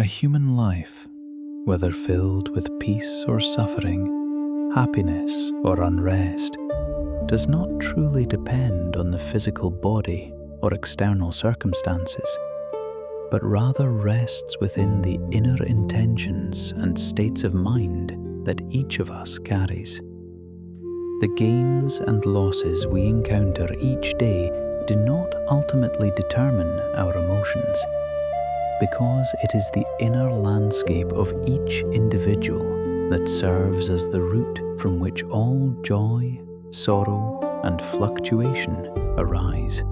A human life, whether filled with peace or suffering, happiness or unrest, does not truly depend on the physical body or external circumstances, but rather rests within the inner intentions and states of mind that each of us carries. The gains and losses we encounter each day do not ultimately determine our emotions, because it is the inner landscape of each individual that serves as the root from which all joy, sorrow, and fluctuation arise.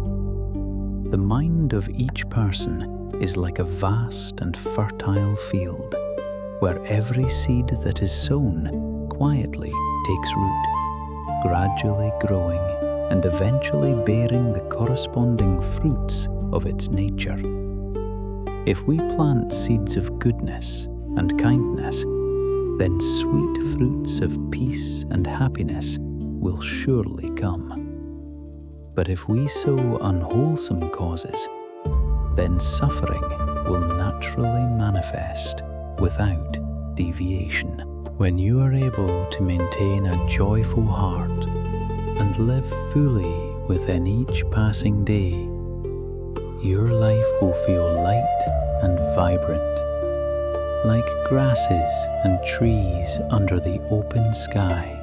The mind of each person is like a vast and fertile field, where every seed that is sown quietly takes root, gradually growing and eventually bearing the corresponding fruits of its nature. If we plant seeds of goodness and kindness, then sweet fruits of peace and happiness will surely come. But if we sow unwholesome causes, then suffering will naturally manifest without deviation. When you are able to maintain a joyful heart and live fully within each passing day, your life will feel light and vibrant, like grasses and trees under the open sky,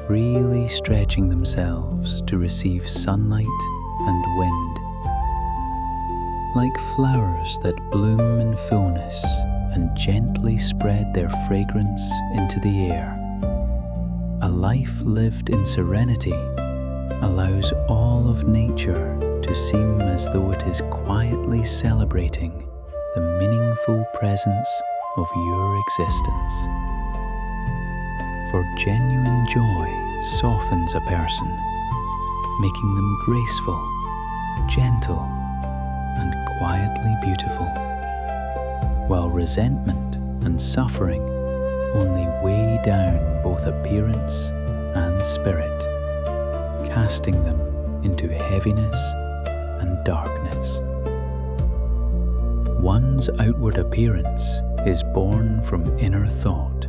freely stretching themselves to receive sunlight and wind. Like flowers that bloom in fullness and gently spread their fragrance into the air, a life lived in serenity allows all of nature to seem as though it is quietly celebrating the meaningful presence of your existence. For genuine joy softens a person, making them graceful, gentle, and quietly beautiful, while resentment and suffering only weigh down both appearance and spirit, casting them into heaviness and darkness. One's outward appearance is born from inner thought,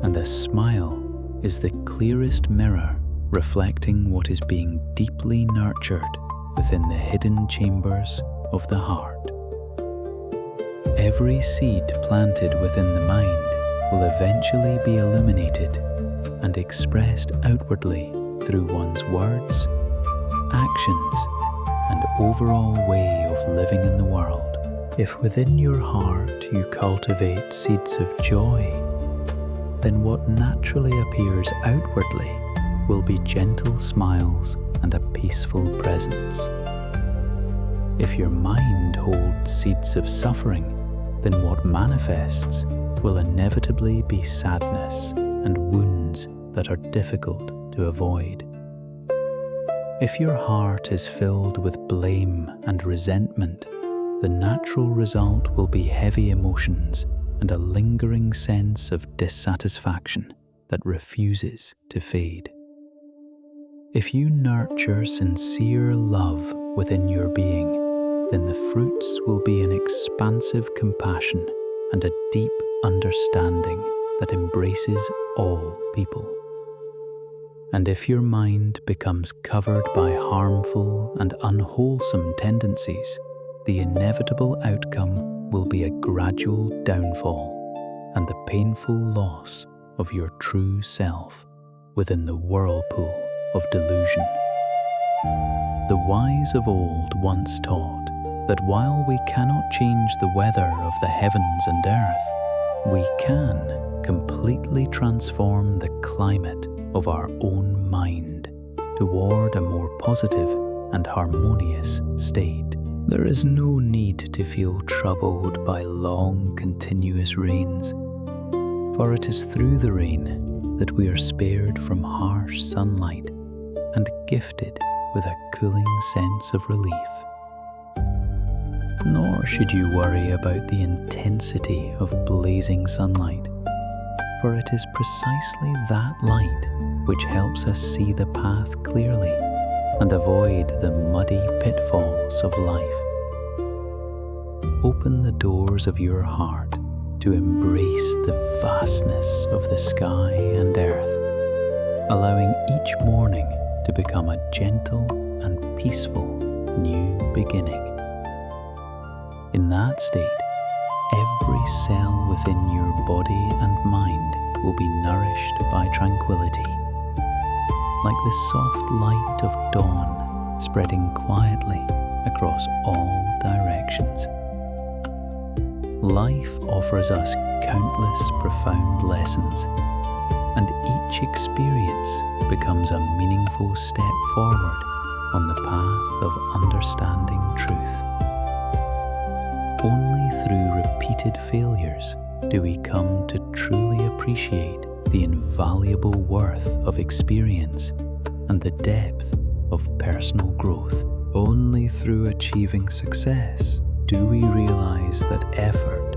and a smile is the clearest mirror reflecting what is being deeply nurtured within the hidden chambers of the heart. Every seed planted within the mind will eventually be illuminated and expressed outwardly through one's words, actions, and overall way of living in the world. If within your heart you cultivate seeds of joy, then what naturally appears outwardly will be gentle smiles and a peaceful presence. If your mind holds seeds of suffering, then what manifests will inevitably be sadness and wounds that are difficult to avoid. If your heart is filled with blame and resentment, the natural result will be heavy emotions and a lingering sense of dissatisfaction that refuses to fade. If you nurture sincere love within your being, then the fruits will be an expansive compassion and a deep understanding that embraces all people. And if your mind becomes covered by harmful and unwholesome tendencies, the inevitable outcome will be a gradual downfall and the painful loss of your true self within the whirlpool of delusion. The wise of old once taught that while we cannot change the weather of the heavens and earth, we can completely transform the climate of our own mind toward a more positive and harmonious state. There is no need to feel troubled by long, continuous rains, for it is through the rain that we are spared from harsh sunlight and gifted with a cooling sense of relief. Nor should you worry about the intensity of blazing sunlight, for it is precisely that light which helps us see the path clearly and avoid the muddy pitfalls of life. open the doors of your heart to embrace the vastness of the sky and earth, allowing each morning to become a gentle and peaceful new beginning. In that state, every cell within your body and mind will be nourished by tranquility, like the soft light of dawn spreading quietly across all directions. Life offers us countless profound lessons, and each experience becomes a meaningful step forward on the path of understanding truth. Only through repeated failures do we come to truly appreciate the invaluable worth of experience and the depth of personal growth. Only through achieving success do we realize that effort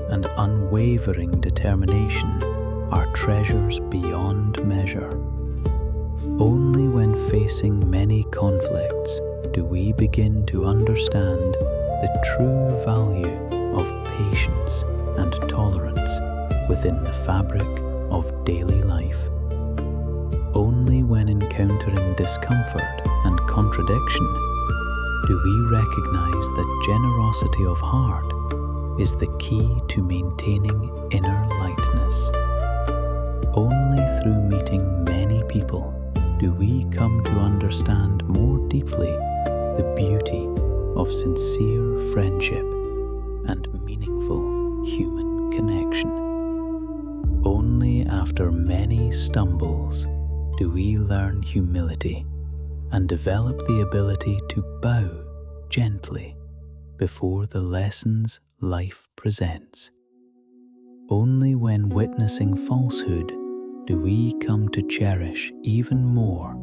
and unwavering determination are treasures beyond measure. Only when facing many conflicts do we begin to understand the true value of patience and tolerance within the fabric of daily life. Only when encountering discomfort and contradiction do we recognize that generosity of heart is the key to maintaining inner lightness. Only through meeting many people do we come to understand more deeply the beauty of sincere friendship and meaningful human connection. Only after many stumbles do we learn humility and develop the ability to bow gently before the lessons life presents. Only when witnessing falsehood do we come to cherish even more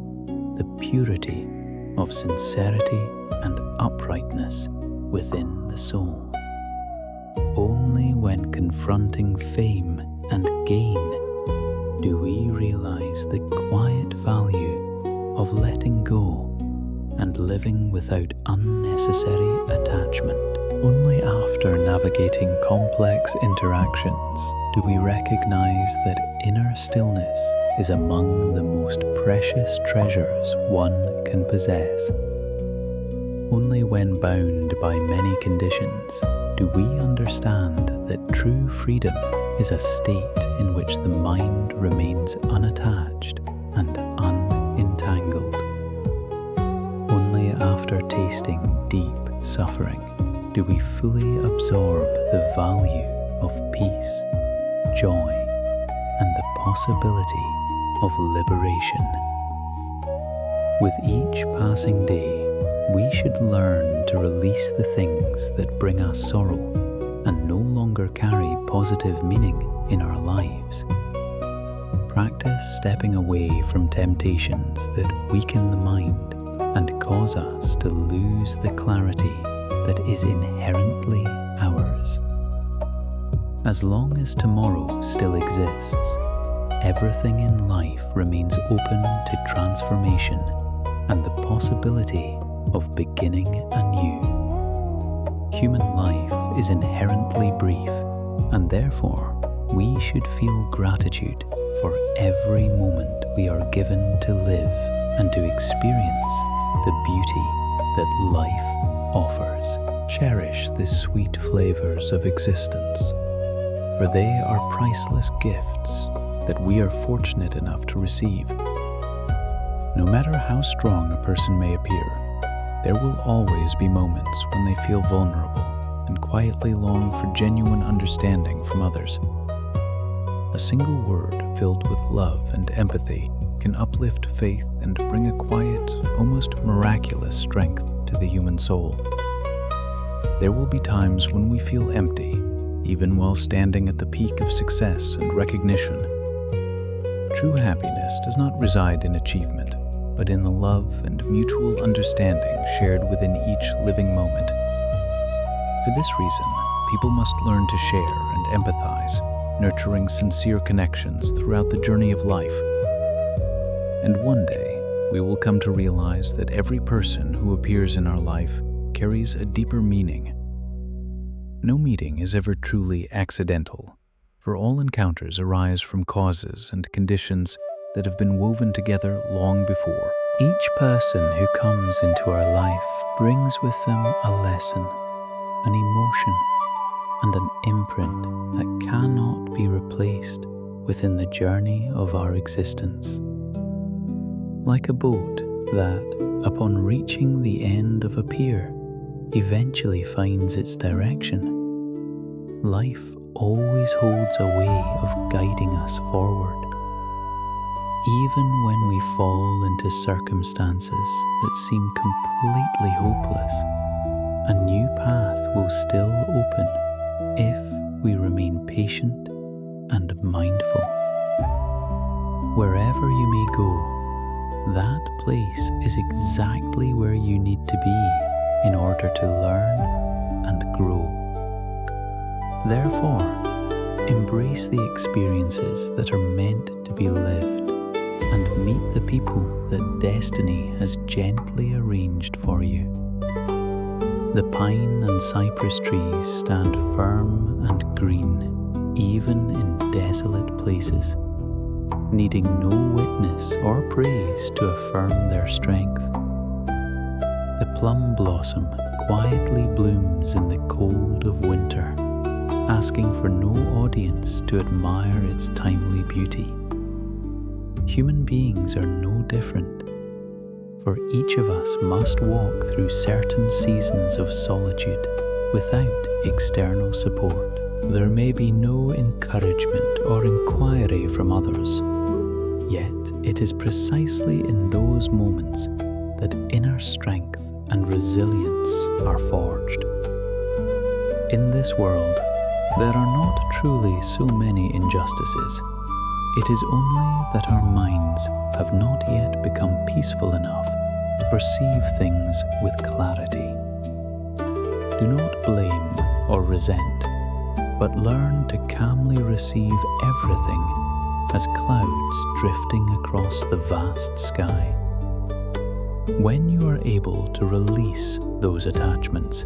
the purity of sincerity and uprightness within the soul. Only when confronting fame and gain do we realize the quiet value of letting go and living without unnecessary attachment. Only after navigating complex interactions do we recognize that inner stillness is among the most precious treasures one can possess. Only when bound by many conditions do we understand that true freedom is a state in which the mind remains unattached and unentangled. Only after tasting deep suffering do we fully absorb the value of peace, joy, and the possibility of liberation. With each passing day, we should learn to release the things that bring us sorrow and no longer carry positive meaning in our lives. Practice stepping away from temptations that weaken the mind and cause us to lose the clarity that is inherently ours. As long as tomorrow still exists, everything in life remains open to transformation and the possibility of beginning anew. Human life is inherently brief, and therefore we should feel gratitude for every moment we are given to live and to experience the beauty that life offers. Cherish the sweet flavors of existence, for they are priceless gifts that we are fortunate enough to receive. No matter how strong a person may appear, there will always be moments when they feel vulnerable and quietly long for genuine understanding from others. A single word filled with love and empathy can uplift faith and bring a quiet, almost miraculous strength to the human soul. There will be times when we feel empty, even while standing at the peak of success and recognition. True happiness does not reside in achievement, but in the love and mutual understanding shared within each living moment. For this reason, people must learn to share and empathize, nurturing sincere connections throughout the journey of life. And one day, we will come to realize that every person who appears in our life carries a deeper meaning. No meeting is ever truly accidental, for all encounters arise from causes and conditions that have been woven together long before. Each person who comes into our life brings with them a lesson, an emotion, and an imprint that cannot be replaced within the journey of our existence. Like a boat that, upon reaching the end of a pier, eventually finds its direction, life always holds a way of guiding us forward. Even when we fall into circumstances that seem completely hopeless, a new path will still open if we remain patient and mindful. Wherever you may go, that place is exactly where you need to be in order to learn and grow. Therefore, embrace the experiences that are meant to be lived and meet the people that destiny has gently arranged for you. The pine and cypress trees stand firm and green, even in desolate places, needing no witness or praise to affirm their strength. The plum blossom quietly blooms in the cold of winter, asking for no audience to admire its timely beauty. Human beings are no different, for each of us must walk through certain seasons of solitude without external support. There may be no encouragement or inquiry from others, yet it is precisely in those moments that inner strength and resilience are forged. In this world, there are not truly so many injustices. It is only that our minds have not yet become peaceful enough to perceive things with clarity. Do not blame or resent, but learn to calmly receive everything as clouds drifting across the vast sky. When you are able to release those attachments,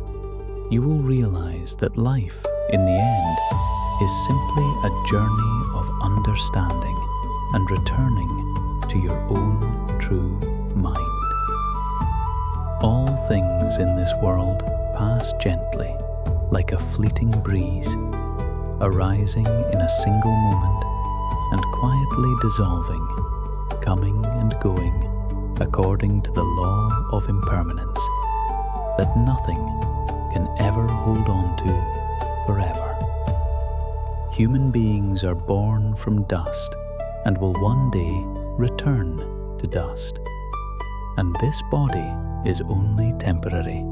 you will realize that life, in the end, is simply a journey of understanding and returning to your own true mind. All things in this world pass gently, like a fleeting breeze, arising in a single moment and quietly dissolving, coming and going according to the law of impermanence, that nothing can ever hold on to forever. Human beings are born from dust and will one day return to dust. And this body is only temporary,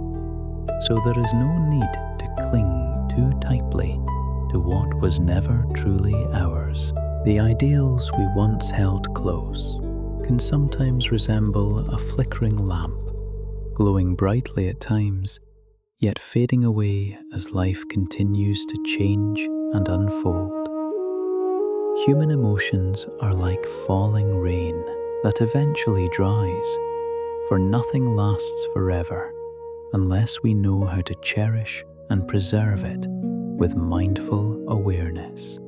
so there is no need to cling too tightly to what was never truly ours. The ideals we once held close can sometimes resemble a flickering lamp, glowing brightly at times, yet fading away as life continues to change and unfold. Human emotions are like falling rain that eventually dries, for nothing lasts forever unless we know how to cherish and preserve it with mindful awareness.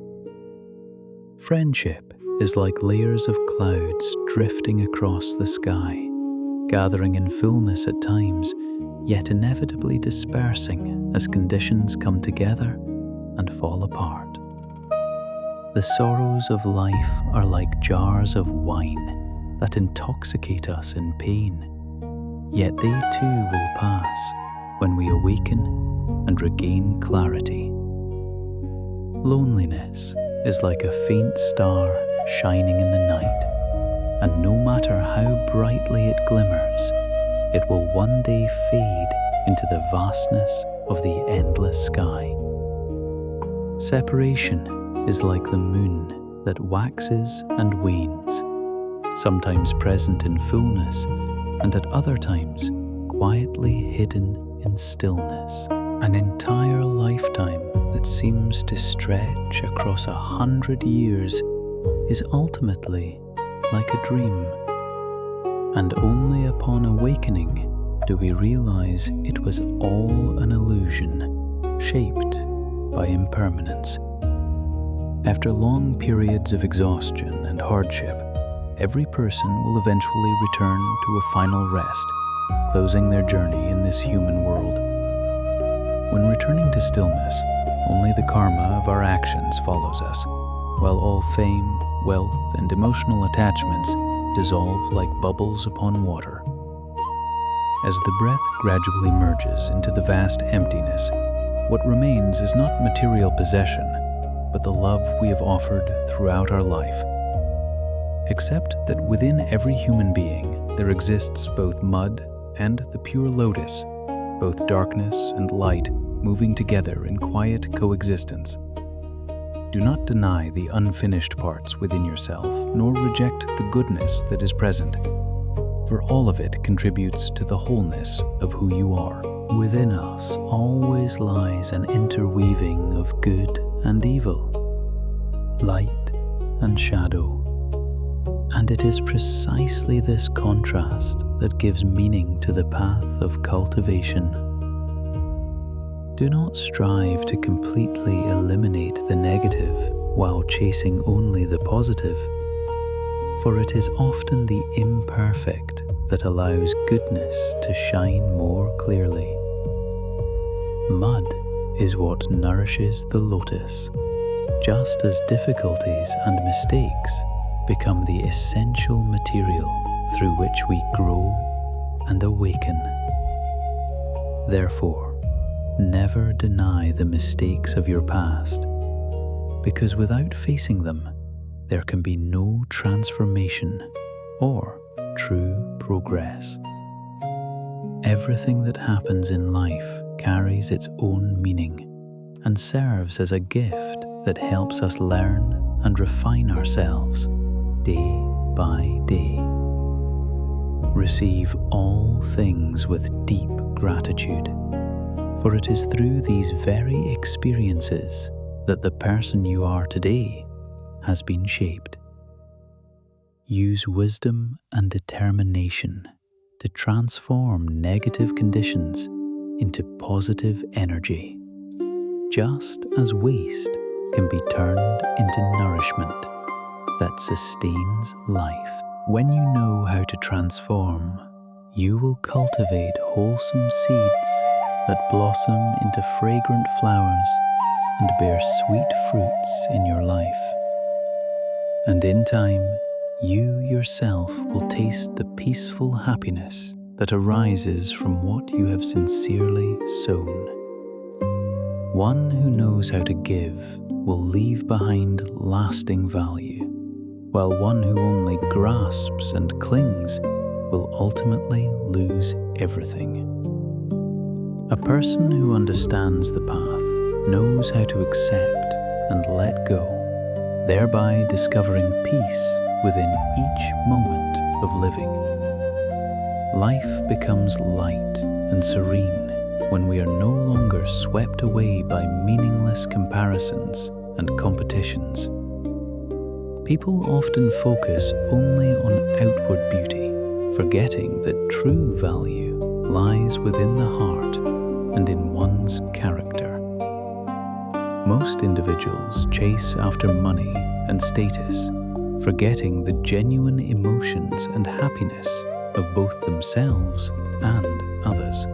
Friendship is like layers of clouds drifting across the sky, gathering in fullness at times, yet inevitably dispersing as conditions come together and fall apart. The sorrows of life are like jars of wine that intoxicate us in pain, yet they too will pass when we awaken and regain clarity. Loneliness is like a faint star shining in the night, and no matter how brightly it glimmers, it will one day fade into the vastness of the endless sky. Separation is like the moon that waxes and wanes, sometimes present in fullness and at other times quietly hidden in stillness. An entire lifetime that seems to stretch across 100 years is ultimately like a dream, and only upon awakening do we realize it was all an illusion, shaped by impermanence. After long periods of exhaustion and hardship, every person will eventually return to a final rest, closing their journey in this human world. When returning to stillness, only the karma of our actions follows us, while all fame, wealth, and emotional attachments dissolve like bubbles upon water. As the breath gradually merges into the vast emptiness, what remains is not material possession, but the love we have offered throughout our life. Accept that within every human being there exists both mud and the pure lotus, both darkness and light moving together in quiet coexistence. Do not deny the unfinished parts within yourself, nor reject the goodness that is present, for all of it contributes to the wholeness of who you are. Within us always lies an interweaving of good and evil, light and shadow, and it is precisely this contrast that gives meaning to the path of cultivation. Do not strive to completely eliminate the negative while chasing only the positive, for it is often the imperfect that allows goodness to shine more clearly. Mud is what nourishes the lotus, just as difficulties and mistakes become the essential material through which we grow and awaken. Therefore, never deny the mistakes of your past, because without facing them, there can be no transformation or true progress. Everything that happens in life carries its own meaning and serves as a gift that helps us learn and refine ourselves day by day. Receive all things with deep gratitude, for it is through these very experiences that the person you are today has been shaped. Use wisdom and determination to transform negative conditions into positive energy, just as waste can be turned into nourishment that sustains life. When you know how to transform, you will cultivate wholesome seeds that blossom into fragrant flowers and bear sweet fruits in your life. And in time, you yourself will taste the peaceful happiness that arises from what you have sincerely sown. One who knows how to give will leave behind lasting value, while one who only grasps and clings will ultimately lose everything. A person who understands the path knows how to accept and let go, thereby discovering peace within each moment of living. Life becomes light and serene when we are no longer swept away by meaningless comparisons and competitions. People often focus only on outward beauty, forgetting that true value lies within the heart and in one's character. Most individuals chase after money and status, forgetting the genuine emotions and happiness of both themselves and others.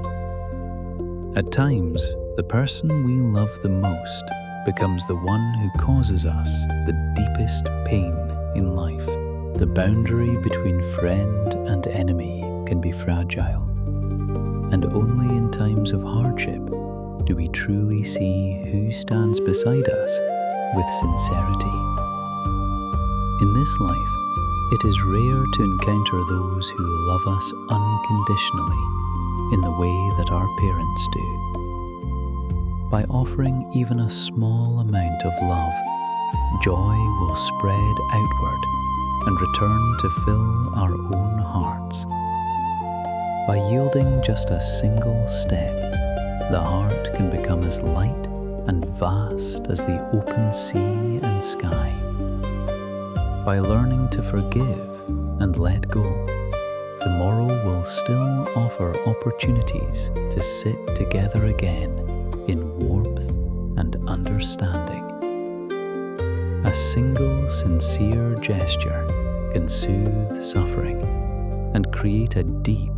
At times, the person we love the most becomes the one who causes us the deepest pain in life. The boundary between friend and enemy can be fragile, and only in times of hardship do we truly see who stands beside us with sincerity. In this life, it is rare to encounter those who love us unconditionally in the way that our parents do. By offering even a small amount of love, joy will spread outward and return to fill our own hearts. By yielding just a single step, the heart can become as light and vast as the open sea and sky. By learning to forgive and let go, tomorrow will still offer opportunities to sit together again in warm warmth and understanding. A single sincere gesture can soothe suffering and create a deep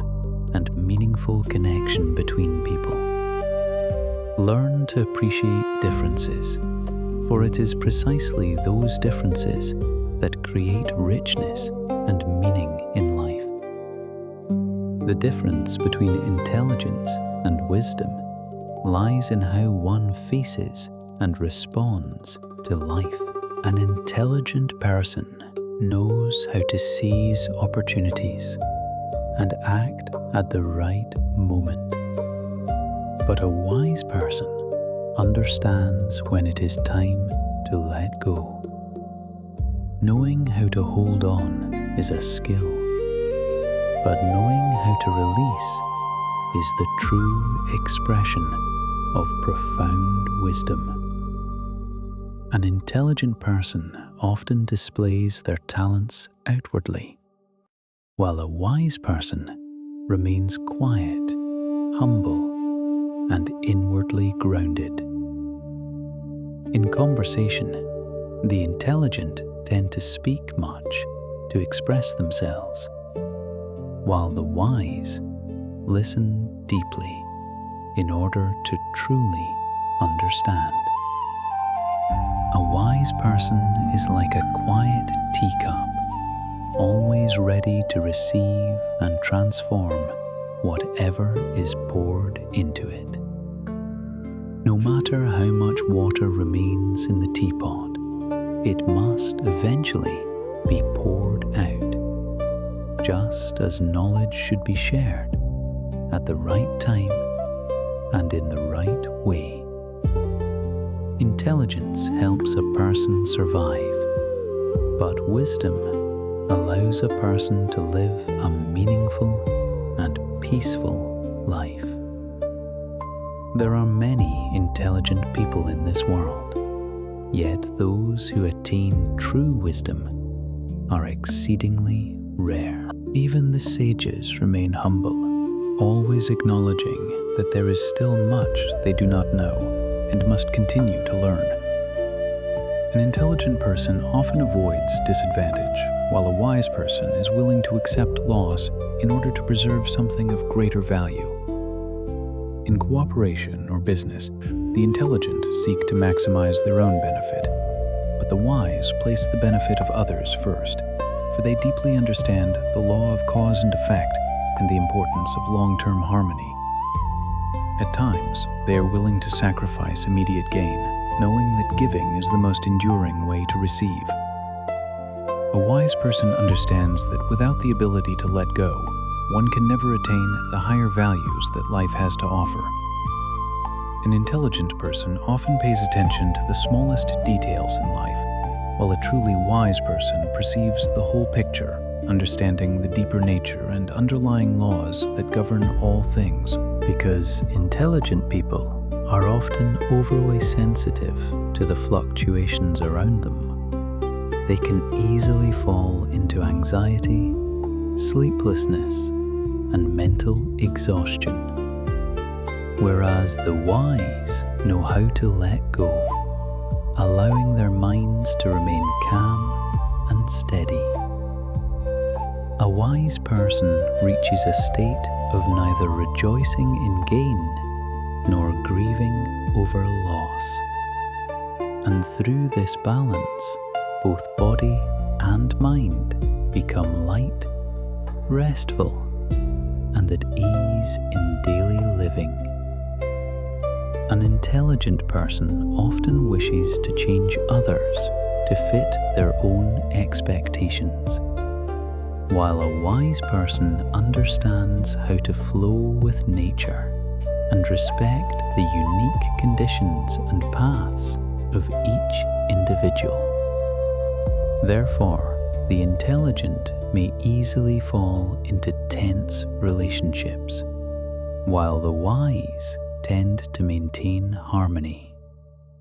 and meaningful connection between people. Learn to appreciate differences, for it is precisely those differences that create richness and meaning in life. The difference between intelligence and wisdom lies in how one faces and responds to life. An intelligent person knows how to seize opportunities and act at the right moment. But a wise person understands when it is time to let go. Knowing how to hold on is a skill, but knowing how to release is the true expression of profound wisdom. An intelligent person often displays their talents outwardly, while a wise person remains quiet, humble, and inwardly grounded. In conversation, the intelligent tend to speak much to express themselves, while the wise listen deeply in order to truly understand. A wise person is like a quiet teacup, always ready to receive and transform whatever is poured into it. No matter how much water remains in the teapot, it must eventually be poured out, just as knowledge should be shared at the right time and in the right way. Intelligence helps a person survive, but wisdom allows a person to live a meaningful and peaceful life. There are many intelligent people in this world, yet those who attain true wisdom are exceedingly rare. Even the sages remain humble, always acknowledging that there is still much they do not know and must continue to learn. An intelligent person often avoids disadvantage, while a wise person is willing to accept loss in order to preserve something of greater value. In cooperation or business, the intelligent seek to maximize their own benefit, but the wise place the benefit of others first, for they deeply understand the law of cause and effect and the importance of long-term harmony. At times, they are willing to sacrifice immediate gain, knowing that giving is the most enduring way to receive. A wise person understands that without the ability to let go, one can never attain the higher values that life has to offer. An intelligent person often pays attention to the smallest details in life, while a truly wise person perceives the whole picture, understanding the deeper nature and underlying laws that govern all things. Because intelligent people are often overly sensitive to the fluctuations around them, they can easily fall into anxiety, sleeplessness, and mental exhaustion. Whereas the wise know how to let go, allowing their minds to remain calm and steady. A wise person reaches a state of neither rejoicing in gain nor grieving over loss. And through this balance, both body and mind become light, restful, and at ease in daily living. An intelligent person often wishes to change others to fit their own expectations, while a wise person understands how to flow with nature and respect the unique conditions and paths of each individual. Therefore, the intelligent may easily fall into tense relationships, while the wise tend to maintain harmony,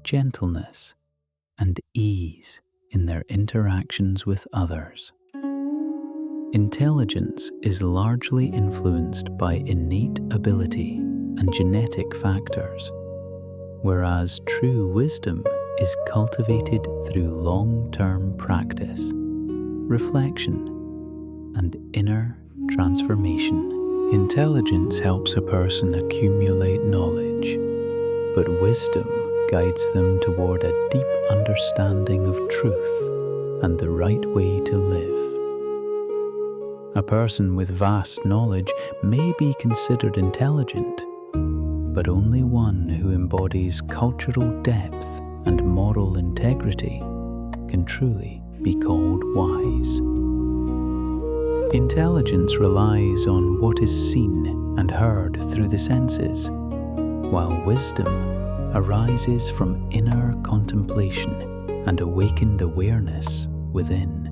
gentleness, and ease in their interactions with others. Intelligence is largely influenced by innate ability and genetic factors, whereas true wisdom is cultivated through long-term practice, reflection, and inner transformation. Intelligence helps a person accumulate knowledge, but wisdom guides them toward a deep understanding of truth and the right way to live. A person with vast knowledge may be considered intelligent, but only one who embodies cultural depth and moral integrity can truly be called wise. Intelligence relies on what is seen and heard through the senses, while wisdom arises from inner contemplation and awakened awareness within.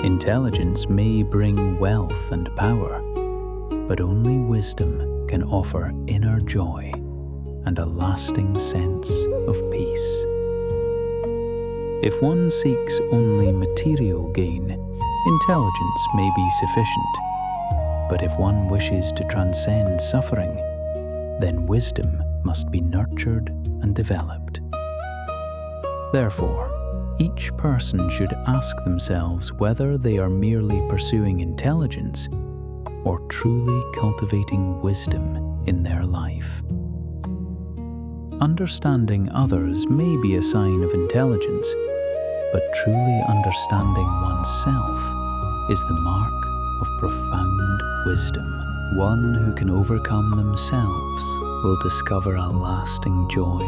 Intelligence may bring wealth and power, but only wisdom can offer inner joy and a lasting sense of peace. If one seeks only material gain, intelligence may be sufficient, but if one wishes to transcend suffering, then wisdom must be nurtured and developed. Therefore, each person should ask themselves whether they are merely pursuing intelligence or truly cultivating wisdom in their life. Understanding others may be a sign of intelligence, but truly understanding oneself is the mark of profound wisdom. One who can overcome themselves will discover a lasting joy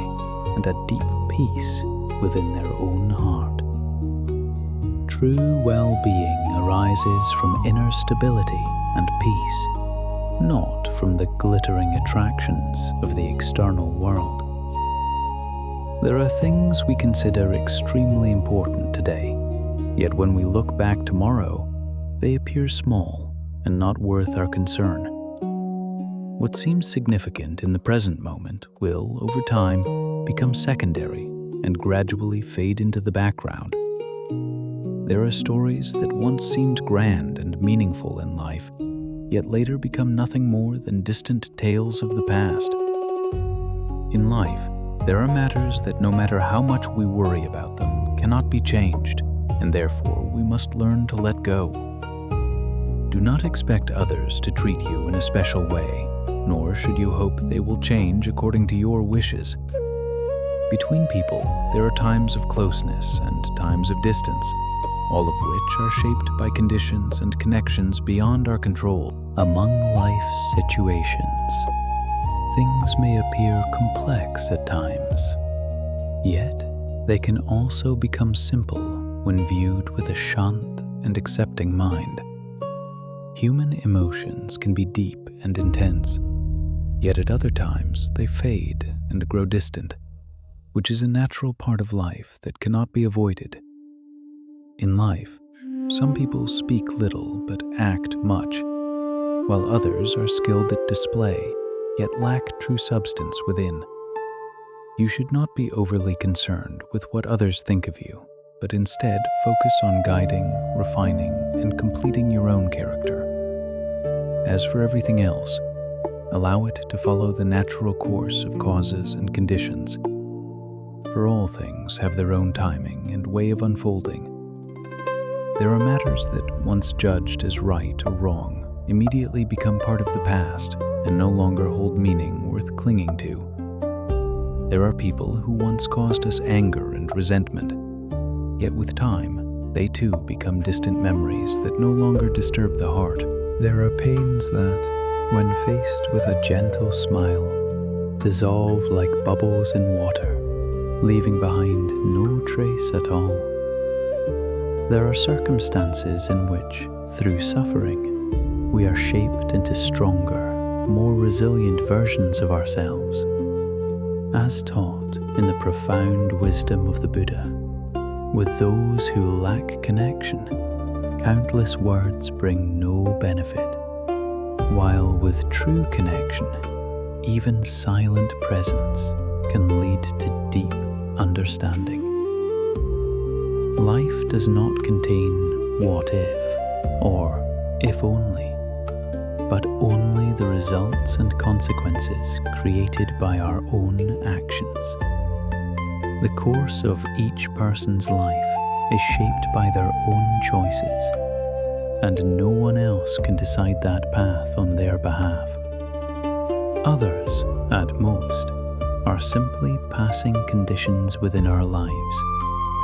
and a deep peace within their own heart. True well-being arises from inner stability and peace, not from the glittering attractions of the external world. There are things we consider extremely important today, yet when we look back tomorrow, they appear small and not worth our concern. What seems significant in the present moment will, over time, become secondary and gradually fade into the background. There are stories that once seemed grand and meaningful in life, yet later become nothing more than distant tales of the past. In life, there are matters that no matter how much we worry about them, cannot be changed, and therefore we must learn to let go. Do not expect others to treat you in a special way, nor should you hope they will change according to your wishes. Between people, there are times of closeness and times of distance, all of which are shaped by conditions and connections beyond our control. Among life's situations, things may appear complex at times, yet they can also become simple when viewed with a shant and accepting mind. Human emotions can be deep and intense, yet at other times they fade and grow distant, which is a natural part of life that cannot be avoided. In life, some people speak little but act much, while others are skilled at display, yet lack true substance within. You should not be overly concerned with what others think of you, but instead focus on guiding, refining, and completing your own character. As for everything else, allow it to follow the natural course of causes and conditions. For all things have their own timing and way of unfolding. There are matters that, once judged as right or wrong, immediately become part of the past and no longer hold meaning worth clinging to. There are people who once caused us anger and resentment, yet with time, they too become distant memories that no longer disturb the heart. There are pains that, when faced with a gentle smile, dissolve like bubbles in water, leaving behind no trace at all. There are circumstances in which, through suffering, we are shaped into stronger, more resilient versions of ourselves. As taught in the profound wisdom of the Buddha, with those who lack connection, countless words bring no benefit, while with true connection, even silent presence can lead to deep understanding. Life does not contain what if or if only, but only the results and consequences created by our own actions. The course of each person's life is shaped by their own choices, and no one else can decide that path on their behalf. Others, at most, are simply passing conditions within our lives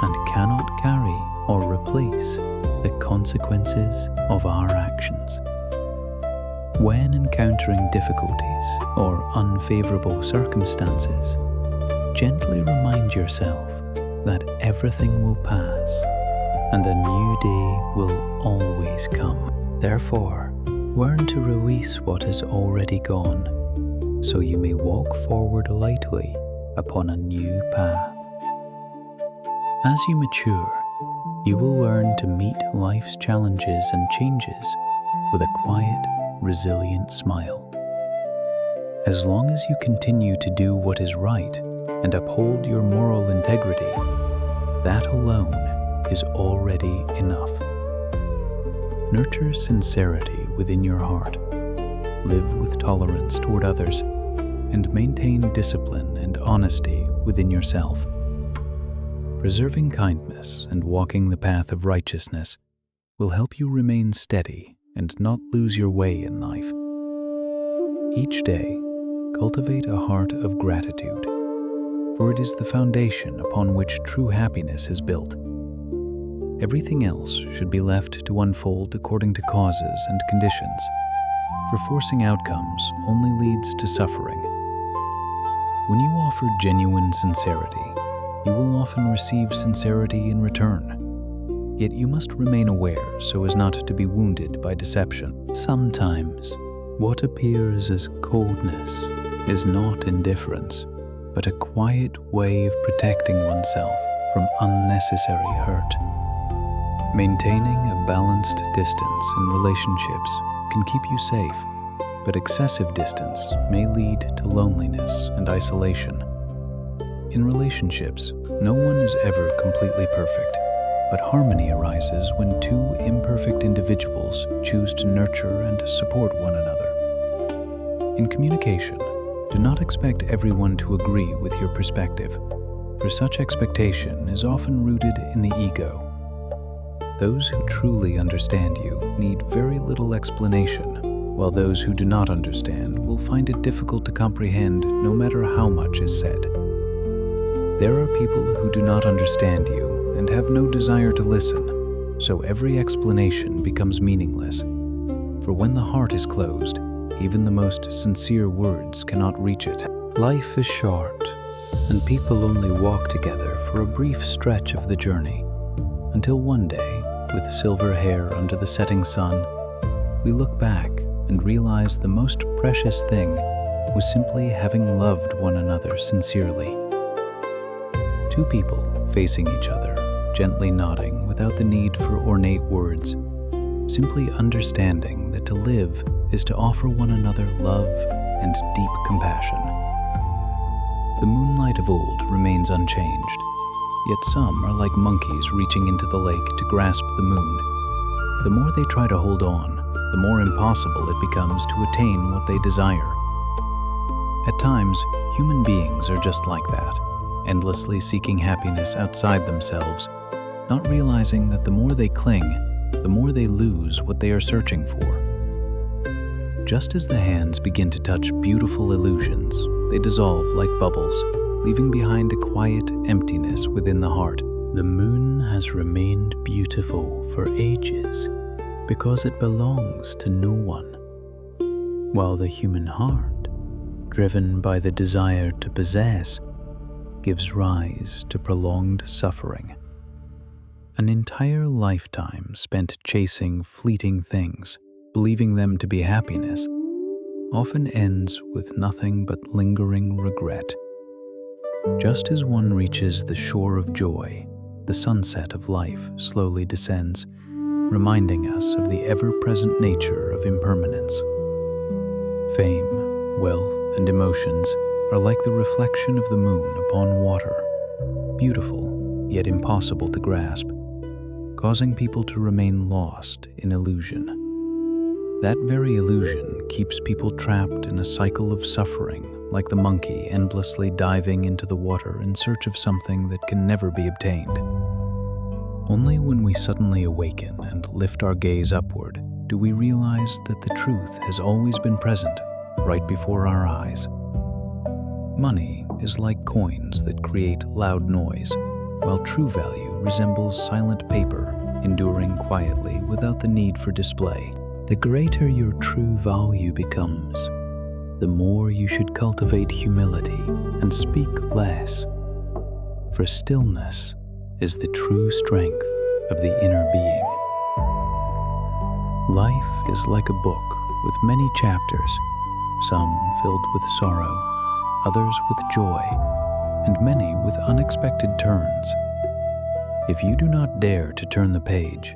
and cannot carry or replace the consequences of our actions. When encountering difficulties or unfavorable circumstances, gently remind yourself that everything will pass and a new day will always come. Therefore, learn to release what is already gone, so you may walk forward lightly upon a new path. As you mature, you will learn to meet life's challenges and changes with a quiet, resilient smile. As long as you continue to do what is right and uphold your moral integrity, that alone is already enough. Nurture sincerity within your heart, live with tolerance toward others, and maintain discipline and honesty within yourself. Preserving kindness and walking the path of righteousness will help you remain steady and not lose your way in life. Each day, cultivate a heart of gratitude, for it is the foundation upon which true happiness is built. Everything else should be left to unfold according to causes and conditions, for forcing outcomes only leads to suffering. When you offer genuine sincerity, you will often receive sincerity in return. Yet you must remain aware so as not to be wounded by deception. Sometimes, what appears as coldness is not indifference, but a quiet way of protecting oneself from unnecessary hurt. Maintaining a balanced distance in relationships can keep you safe, but excessive distance may lead to loneliness and isolation. In relationships, no one is ever completely perfect, but harmony arises when two imperfect individuals choose to nurture and support one another. In communication, do not expect everyone to agree with your perspective, for such expectation is often rooted in the ego. Those who truly understand you need very little explanation, while those who do not understand will find it difficult to comprehend no matter how much is said. There are people who do not understand you and have no desire to listen, so every explanation becomes meaningless. For when the heart is closed, even the most sincere words cannot reach it. Life is short, and people only walk together for a brief stretch of the journey, until one day, with silver hair under the setting sun, we look back and realize the most precious thing was simply having loved one another sincerely. Two people facing each other, gently nodding without the need for ornate words, simply understanding that to live is to offer one another love and deep compassion. The moonlight of old remains unchanged, yet some are like monkeys reaching into the lake to grasp the moon. The more they try to hold on, the more impossible it becomes to attain what they desire. At times, human beings are just like that, endlessly seeking happiness outside themselves, not realizing that the more they cling, the more they lose what they are searching for. Just as the hands begin to touch beautiful illusions, they dissolve like bubbles, leaving behind a quiet emptiness within the heart. The moon has remained beautiful for ages because it belongs to no one, while the human heart, driven by the desire to possess, gives rise to prolonged suffering. An entire lifetime spent chasing fleeting things, believing them to be happiness, often ends with nothing but lingering regret. Just as one reaches the shore of joy, the sunset of life slowly descends, reminding us of the ever-present nature of impermanence. Fame, wealth, and emotions are like the reflection of the moon upon water, beautiful yet impossible to grasp, causing people to remain lost in illusion. That very illusion keeps people trapped in a cycle of suffering, like the monkey endlessly diving into the water in search of something that can never be obtained. Only when we suddenly awaken and lift our gaze upward do we realize that the truth has always been present, right before our eyes. Money is like coins that create loud noise, while true value resembles silent paper, enduring quietly without the need for display. The greater your true value becomes, the more you should cultivate humility and speak less. For stillness is the true strength of the inner being. Life is like a book with many chapters, some filled with sorrow, others with joy, and many with unexpected turns. If you do not dare to turn the page,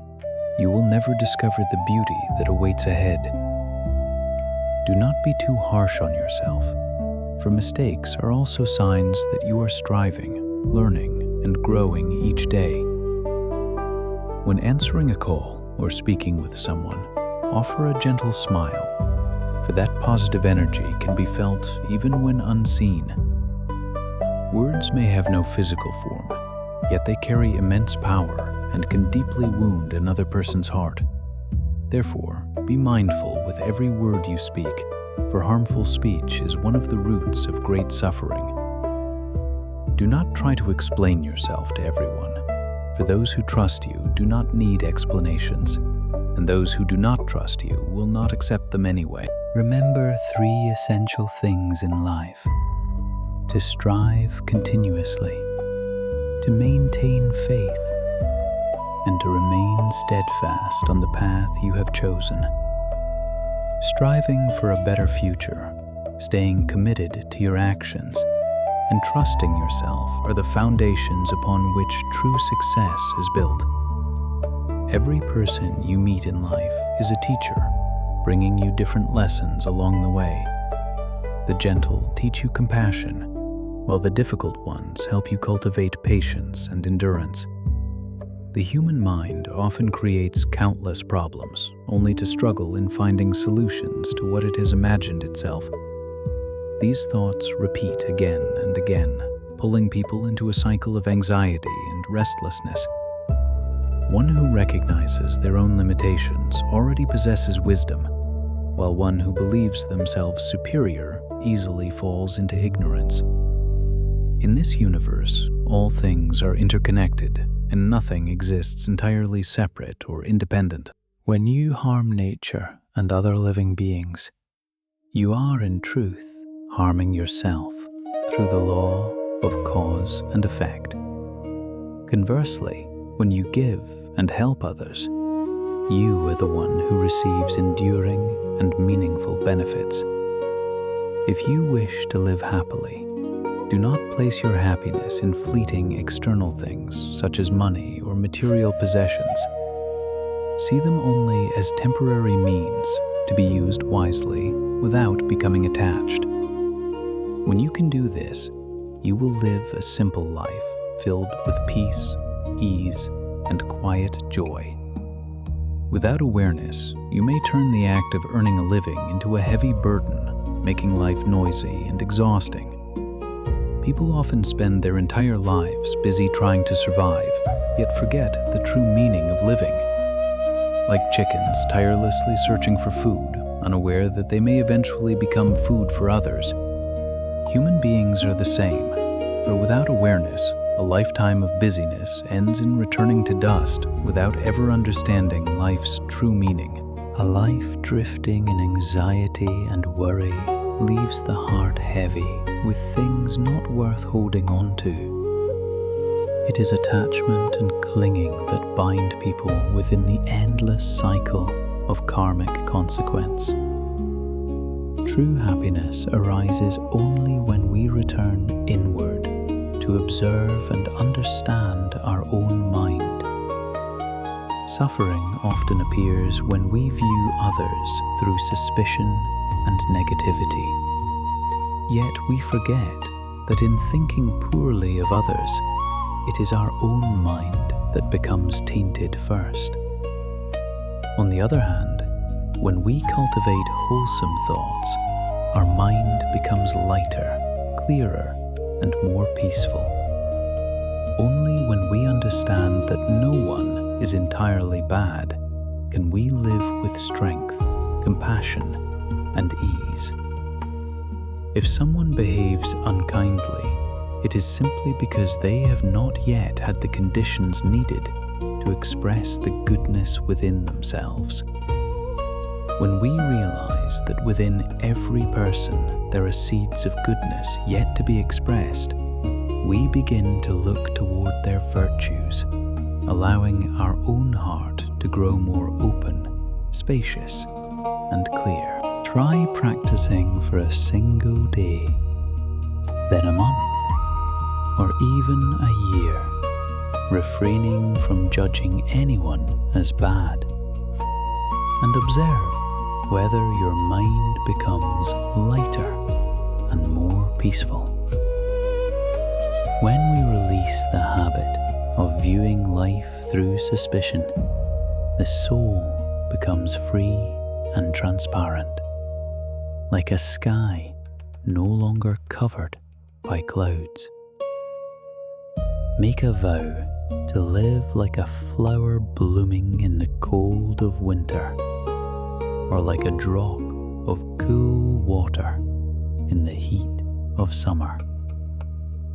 you will never discover the beauty that awaits ahead. Do not be too harsh on yourself, for mistakes are also signs that you are striving, learning, and growing each day. When answering a call or speaking with someone, offer a gentle smile, for that positive energy can be felt even when unseen. Words may have no physical form, yet they carry immense power and can deeply wound another person's heart. Therefore, be mindful with every word you speak, for harmful speech is one of the roots of great suffering. Do not try to explain yourself to everyone, for those who trust you do not need explanations, and those who do not trust you will not accept them anyway. Remember 3 essential things in life: to strive continuously, to maintain faith, and to remain steadfast on the path you have chosen. Striving for a better future, staying committed to your actions, and trusting yourself are the foundations upon which true success is built. Every person you meet in life is a teacher, bringing you different lessons along the way. The gentle teach you compassion, while the difficult ones help you cultivate patience and endurance. The human mind often creates countless problems, only to struggle in finding solutions to what it has imagined itself. These thoughts repeat again and again, pulling people into a cycle of anxiety and restlessness. One who recognizes their own limitations already possesses wisdom, while one who believes themselves superior easily falls into ignorance. In this universe, all things are interconnected, and nothing exists entirely separate or independent. When you harm nature and other living beings, you are in truth harming yourself through the law of cause and effect. Conversely, when you give and help others, you are the one who receives enduring and meaningful benefits. If you wish to live happily, do not place your happiness in fleeting external things such as money or material possessions. See them only as temporary means to be used wisely without becoming attached. When you can do this, you will live a simple life filled with peace, ease, and quiet joy. Without awareness, you may turn the act of earning a living into a heavy burden, making life noisy and exhausting. People often spend their entire lives busy trying to survive, yet forget the true meaning of living. Like chickens tirelessly searching for food, unaware that they may eventually become food for others, human beings are the same, for without awareness, a lifetime of busyness ends in returning to dust without ever understanding life's true meaning. A life drifting in anxiety and worry leaves the heart heavy with things not worth holding on to. It is attachment and clinging that bind people within the endless cycle of karmic consequence. True happiness arises only when we return inward to observe and understand our own mind. Suffering often appears when we view others through suspicion and negativity. Yet we forget that in thinking poorly of others, it is our own mind that becomes tainted first. On the other hand, When we cultivate wholesome thoughts, our mind becomes lighter, clearer, and more peaceful. Only when we understand that no one is entirely bad can we live with strength, compassion, and ease. If someone behaves unkindly, it is simply because they have not yet had the conditions needed to express the goodness within themselves. When we realize that within every person there are seeds of goodness yet to be expressed, we begin to look toward their virtues, allowing our own heart to grow more open, spacious, and clear. Try practicing for a single day, then a month, or even a year, refraining from judging anyone as bad, and observe whether your mind becomes lighter and more peaceful. When we release the habit of viewing life through suspicion, the soul becomes free and transparent, like a sky no longer covered by clouds. Make a vow to live like a flower blooming in the cold of winter, or like a drop of cool water in the heat of summer,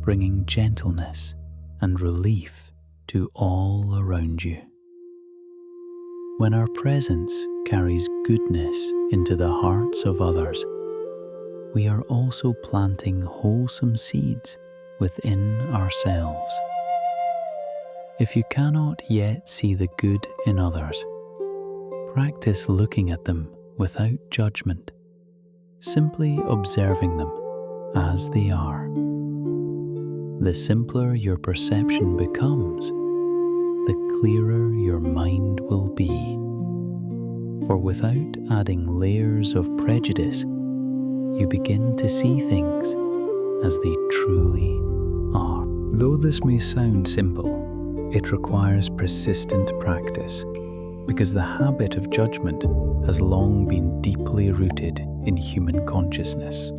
bringing gentleness and relief to all around you. When our presence carries goodness into the hearts of others, we are also planting wholesome seeds within ourselves. If you cannot yet see the good in others, practice looking at them without judgment, simply observing them as they are. The simpler your perception becomes, the clearer your mind will be. For without adding layers of prejudice, you begin to see things as they truly are. Though this may sound simple, it requires persistent practice, because the habit of judgment has long been deeply rooted in human consciousness.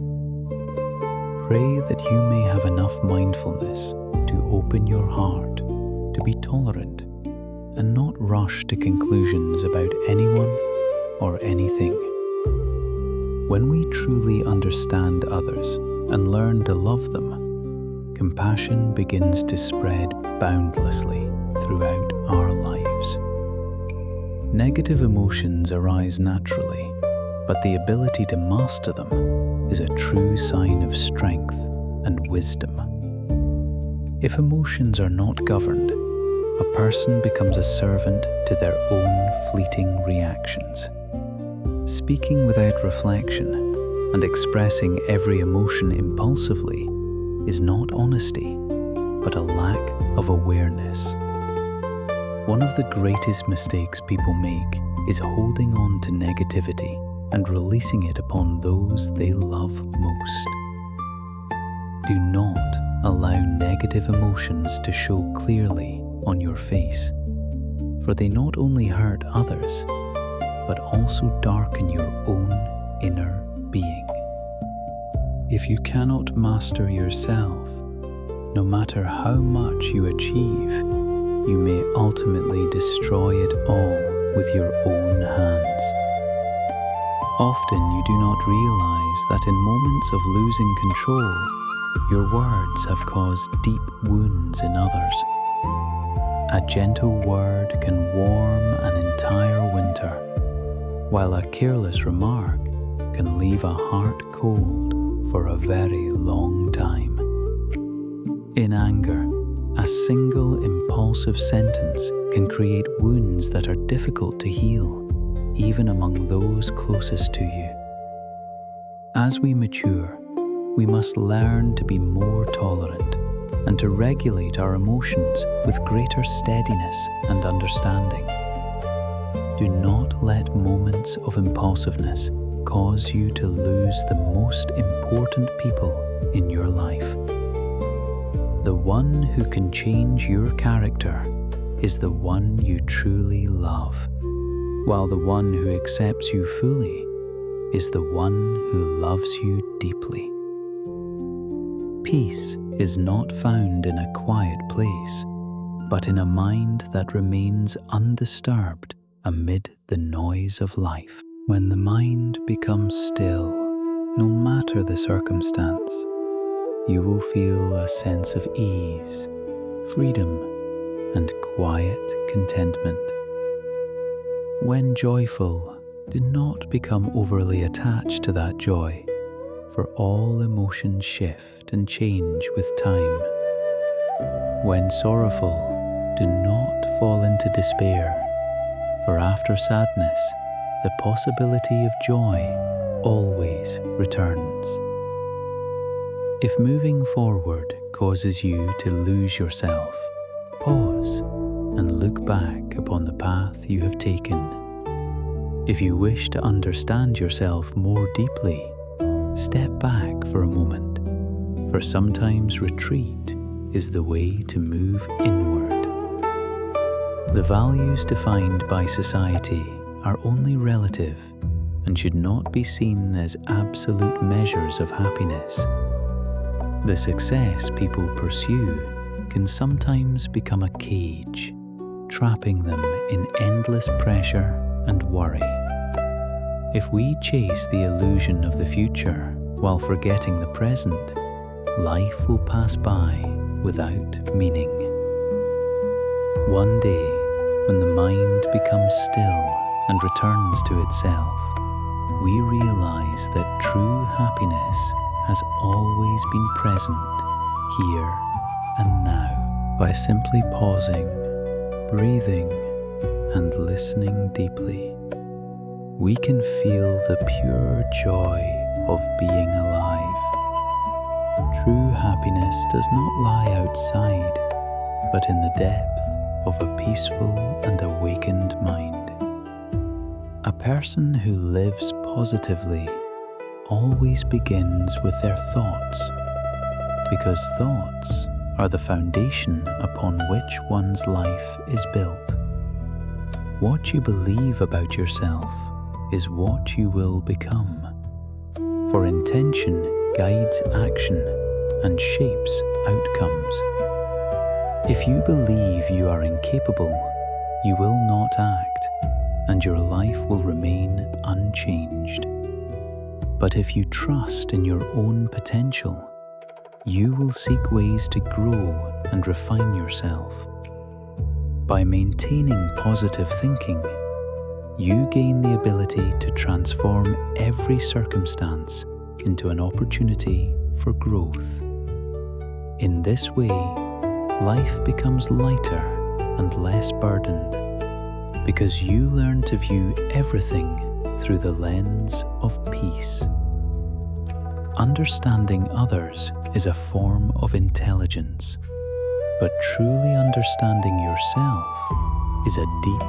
Pray that you may have enough mindfulness to open your heart, to be tolerant, and not rush to conclusions about anyone or anything. When we truly understand others and learn to love them, compassion begins to spread boundlessly throughout our lives. Negative emotions arise naturally, but the ability to master them is a true sign of strength and wisdom. If emotions are not governed, a person becomes a servant to their own fleeting reactions. Speaking without reflection and expressing every emotion impulsively is not honesty, but a lack of awareness. One of the greatest mistakes people make is holding on to negativity and releasing it upon those they love most. Do not allow negative emotions to show clearly on your face, for they not only hurt others, but also darken your own inner being. If you cannot master yourself, no matter how much you achieve, you may ultimately destroy it all with your own hands. Often you do not realize that in moments of losing control, your words have caused deep wounds in others. A gentle word can warm an entire winter, while a careless remark can leave a heart cold for a very long time. In anger, a single impulsive sentence can create wounds that are difficult to heal, even among those closest to you. As we mature, we must learn to be more tolerant and to regulate our emotions with greater steadiness and understanding. Do not let moments of impulsiveness cause you to lose the most important people in your life. The one who can change your character is the one you truly love. while the one who accepts you fully is the one who loves you deeply. Peace is not found in a quiet place, but in a mind that remains undisturbed amid the noise of life. When the mind becomes still, no matter the circumstance, you will feel a sense of ease, freedom, and quiet contentment. When joyful, do not become overly attached to that joy, for all emotions shift and change with time. When sorrowful, do not fall into despair, for after sadness, the possibility of joy always returns. If moving forward causes you to lose yourself, pause and look back upon the path you have taken. If you wish to understand yourself more deeply, step back for a moment, for sometimes retreat is the way to move inward. The values defined by society are only relative and should not be seen as absolute measures of happiness. The success people pursue can sometimes become a cage, trapping them in endless pressure and worry. If we chase the illusion of the future while forgetting the present, life will pass by without meaning. One day, when the mind becomes still and returns to itself, we realize that true happiness has always been present here and now. By simply pausing, breathing, and listening deeply, we can feel the pure joy of being alive. True happiness does not lie outside, but in the depth of a peaceful and awakened mind. A person who lives positively always begins with their thoughts, because thoughts are the foundation upon which one's life is built. What you believe about yourself is what you will become, for intention guides action and shapes outcomes. If you believe you are incapable, you will not act, and your life will remain unchanged. But if you trust in your own potential, you will seek ways to grow and refine yourself. By maintaining positive thinking, you gain the ability to transform every circumstance into an opportunity for growth. In this way, life becomes lighter and less burdened, because you learn to view everything through the lens of peace. Understanding others is a form of intelligence, but truly understanding yourself is a deep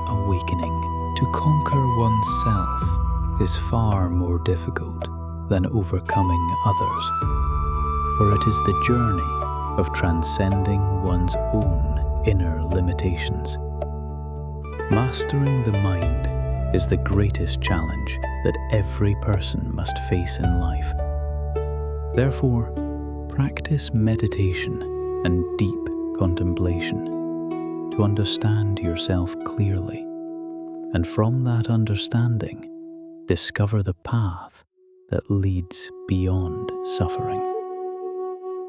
awakening. To conquer oneself is far more difficult than overcoming others, for it is the journey of transcending one's own inner limitations. Mastering the mind is the greatest challenge that every person must face in life. Therefore, practice meditation and deep contemplation to understand yourself clearly, and from that understanding, discover the path that leads beyond suffering.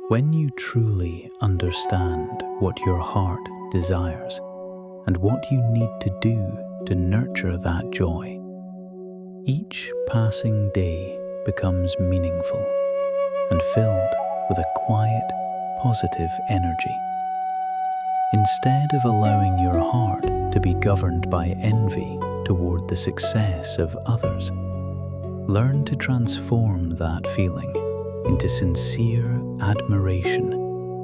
When you truly understand what your heart desires and what you need to do to nurture that joy, each passing day becomes meaningful and filled with a quiet, positive energy. Instead of allowing your heart to be governed by envy toward the success of others, learn to transform that feeling into sincere admiration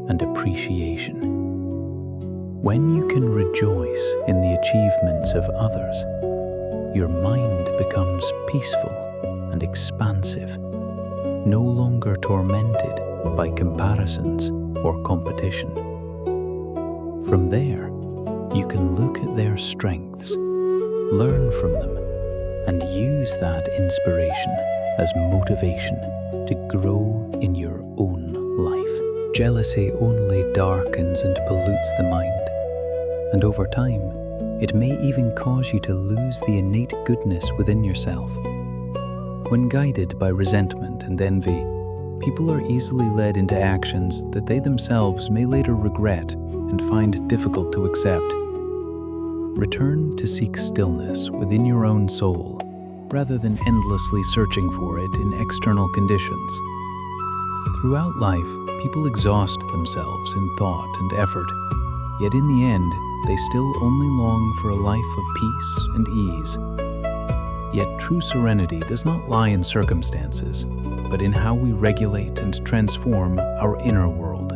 and appreciation. When you can rejoice in the achievements of others, your mind becomes peaceful and expansive, no longer tormented by comparisons or competition. From there, you can look at their strengths, learn from them, and use that inspiration as motivation to grow in your own life. Jealousy only darkens and pollutes the mind, and over time, it may even cause you to lose the innate goodness within yourself. When guided by resentment and envy, people are easily led into actions that they themselves may later regret and find difficult to accept. Return to seek stillness within your own soul, rather than endlessly searching for it in external conditions. Throughout life, people exhaust themselves in thought and effort, yet in the end, they still only long for a life of peace and ease. Yet true serenity does not lie in circumstances, but in how we regulate and transform our inner world.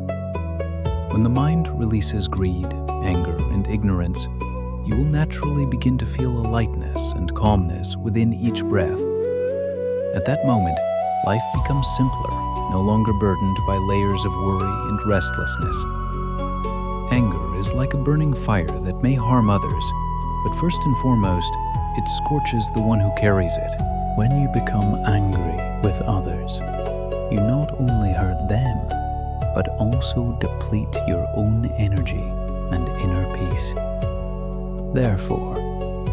When the mind releases greed, anger, and ignorance, you will naturally begin to feel a lightness and calmness within each breath. At that moment, life becomes simpler, no longer burdened by layers of worry and restlessness. Anger is like a burning fire that may harm others, but first and foremost, it scorches the one who carries it. When you become angry with others, you not only hurt them, but also deplete your own energy and inner peace. Therefore,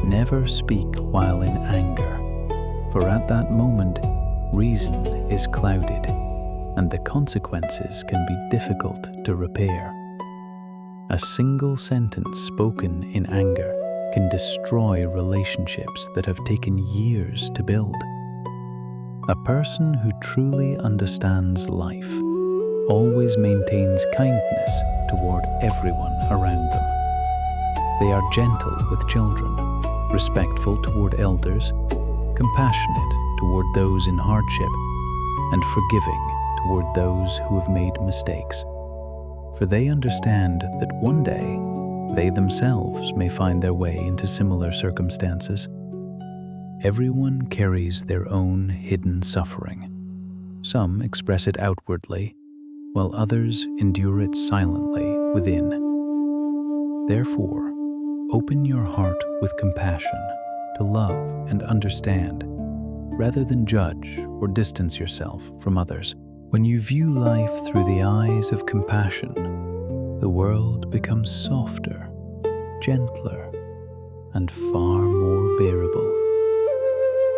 never speak while in anger, for at that moment, reason is clouded, and the consequences can be difficult to repair. A single sentence spoken in anger can destroy relationships that have taken years to build. A person who truly understands life always maintains kindness toward everyone around them. They are gentle with children, respectful toward elders, compassionate toward those in hardship, and forgiving toward those who have made mistakes. For they understand that one day they themselves may find their way into similar circumstances. Everyone carries their own hidden suffering. Some express it outwardly, while others endure it silently within. Therefore, open your heart with compassion to love and understand, rather than judge or distance yourself from others. When you view life through the eyes of compassion, the world becomes softer, gentler, and far more bearable.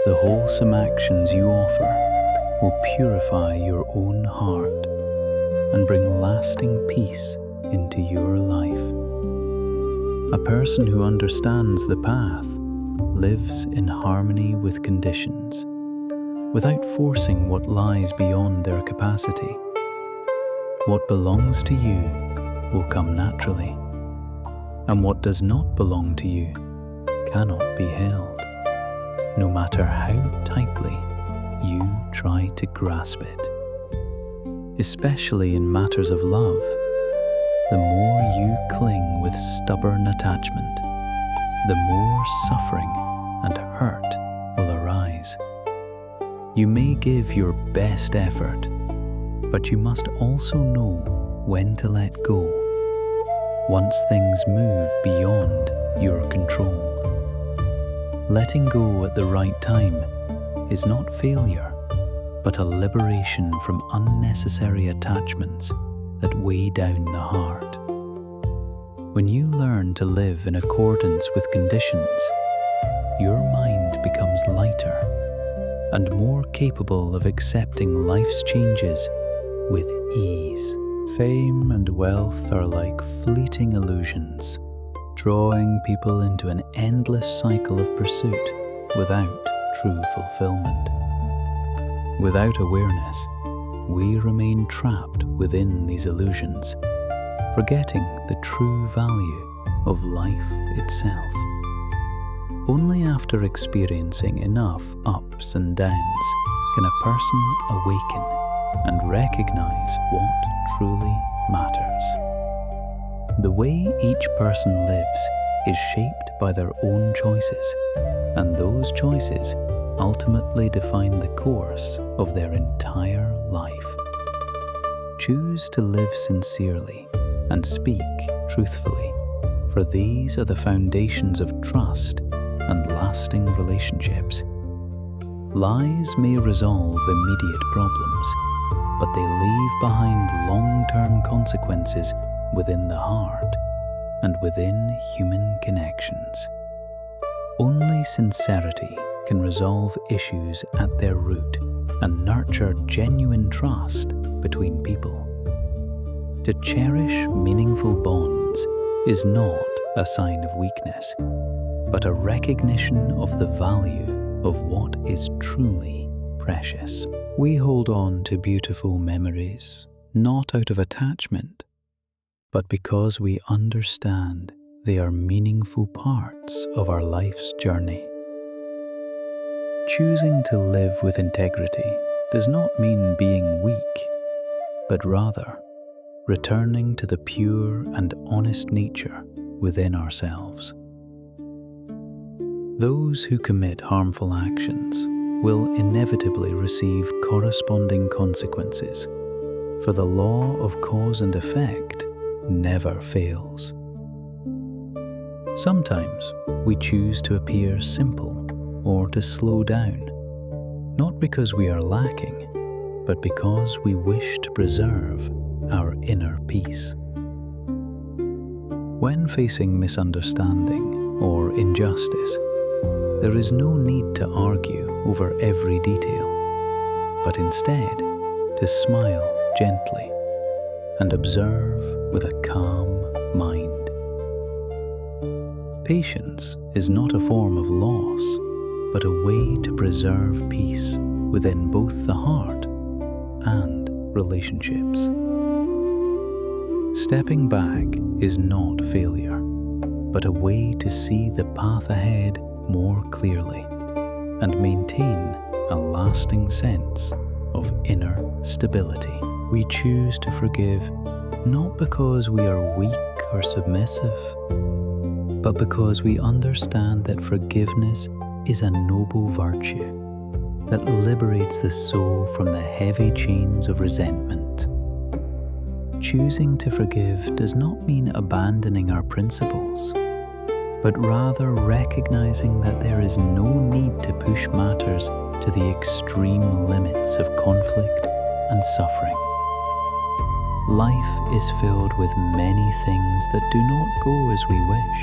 The wholesome actions you offer will purify your own heart and bring lasting peace into your life. A person who understands the path lives in harmony with conditions, without forcing what lies beyond their capacity. What belongs to you will come naturally, and what does not belong to you cannot be held, no matter how tightly you try to grasp it. Especially in matters of love, the more you cling with stubborn attachment, the more suffering and hurt will arise. You may give your best effort, but you must also know when to let go once things move beyond your control. Letting go at the right time is not failure, but a liberation from unnecessary attachments that weigh down the heart. When you learn to live in accordance with conditions, your mind becomes lighter and more capable of accepting life's changes with ease. Fame and wealth are like fleeting illusions, drawing people into an endless cycle of pursuit without true fulfillment. Without awareness, we remain trapped within these illusions, forgetting the true value of life itself. Only after experiencing enough ups and downs can a person awaken and recognize what truly matters. The way each person lives is shaped by their own choices, and those choices ultimately define the course of their entire life. Choose to live sincerely and speak truthfully, for these are the foundations of trust and lasting relationships. Lies may resolve immediate problems, but they leave behind long-term consequences within the heart and within human connections. Only sincerity can resolve issues at their root and nurture genuine trust between people. To cherish meaningful bonds is not a sign of weakness, but a recognition of the value of what is truly precious. We hold on to beautiful memories, not out of attachment, but because we understand they are meaningful parts of our life's journey. Choosing to live with integrity does not mean being weak, but rather returning to the pure and honest nature within ourselves. Those who commit harmful actions will inevitably receive corresponding consequences, for the law of cause and effect never fails. Sometimes we choose to appear simple or to slow down, not because we are lacking, but because we wish to preserve our inner peace. When facing misunderstanding or injustice, there is no need to argue over every detail, but instead to smile gently and observe with a calm mind. Patience is not a form of loss, but a way to preserve peace within both the heart and relationships. Stepping back is not failure, but a way to see the path ahead more clearly and maintain a lasting sense of inner stability. We choose to forgive not because we are weak or submissive, but because we understand that forgiveness is a noble virtue that liberates the soul from the heavy chains of resentment. Choosing to forgive does not mean abandoning our principles, but rather recognizing that there is no need to push matters to the extreme limits of conflict and suffering. Life is filled with many things that do not go as we wish,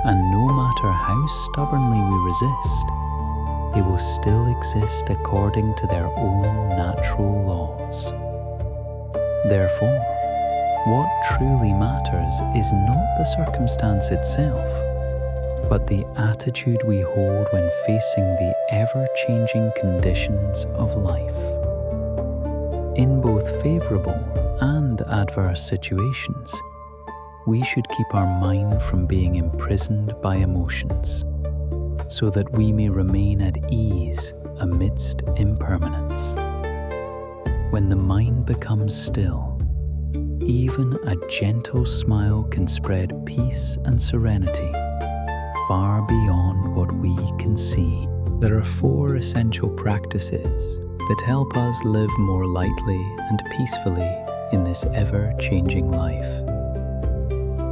and no matter how stubbornly we resist, they will still exist according to their own natural laws. Therefore, what truly matters is not the circumstance itself, but the attitude we hold when facing the ever-changing conditions of life. In both favorable and adverse situations, we should keep our mind from being imprisoned by emotions, so that we may remain at ease amidst impermanence. When the mind becomes still, even a gentle smile can spread peace and serenity far beyond what we can see. There are 4 essential practices that help us live more lightly and peacefully in this ever-changing life.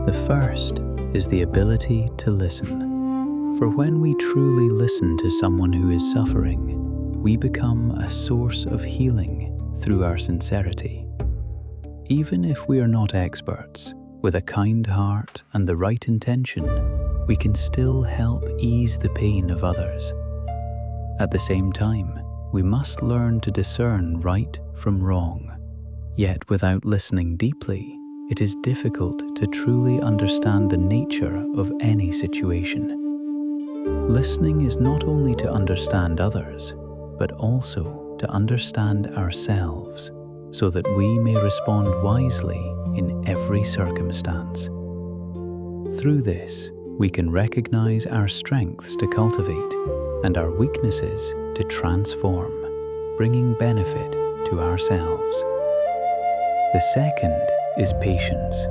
The first is the ability to listen. For when we truly listen to someone who is suffering, we become a source of healing through our sincerity. Even if we are not experts, with a kind heart and the right intention, we can still help ease the pain of others. At the same time, we must learn to discern right from wrong. Yet without listening deeply, it is difficult to truly understand the nature of any situation. Listening is not only to understand others, but also to understand ourselves, so that we may respond wisely in every circumstance. Through this, we can recognize our strengths to cultivate and our weaknesses to transform, bringing benefit to ourselves. The second is patience.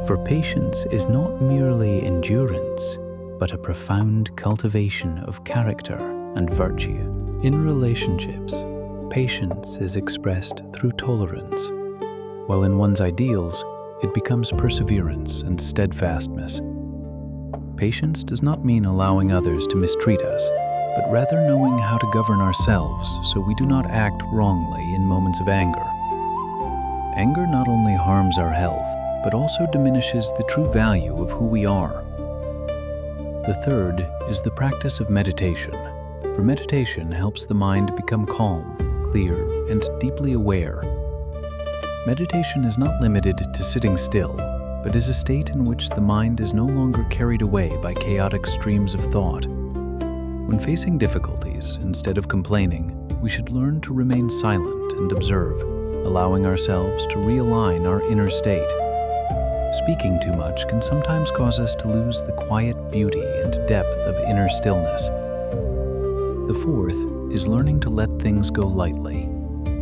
For patience is not merely endurance, but a profound cultivation of character and virtue. In relationships, patience is expressed through tolerance, while in one's ideals, it becomes perseverance and steadfastness. Patience does not mean allowing others to mistreat us, but rather knowing how to govern ourselves so we do not act wrongly in moments of anger. Anger not only harms our health, but also diminishes the true value of who we are. The third is the practice of meditation, for meditation helps the mind become calm, clear, and deeply aware. Meditation is not limited to sitting still, but is a state in which the mind is no longer carried away by chaotic streams of thought. When facing difficulties, instead of complaining, we should learn to remain silent and observe, allowing ourselves to realign our inner state. Speaking too much can sometimes cause us to lose the quiet beauty and depth of inner stillness. The fourth is learning to let things go lightly,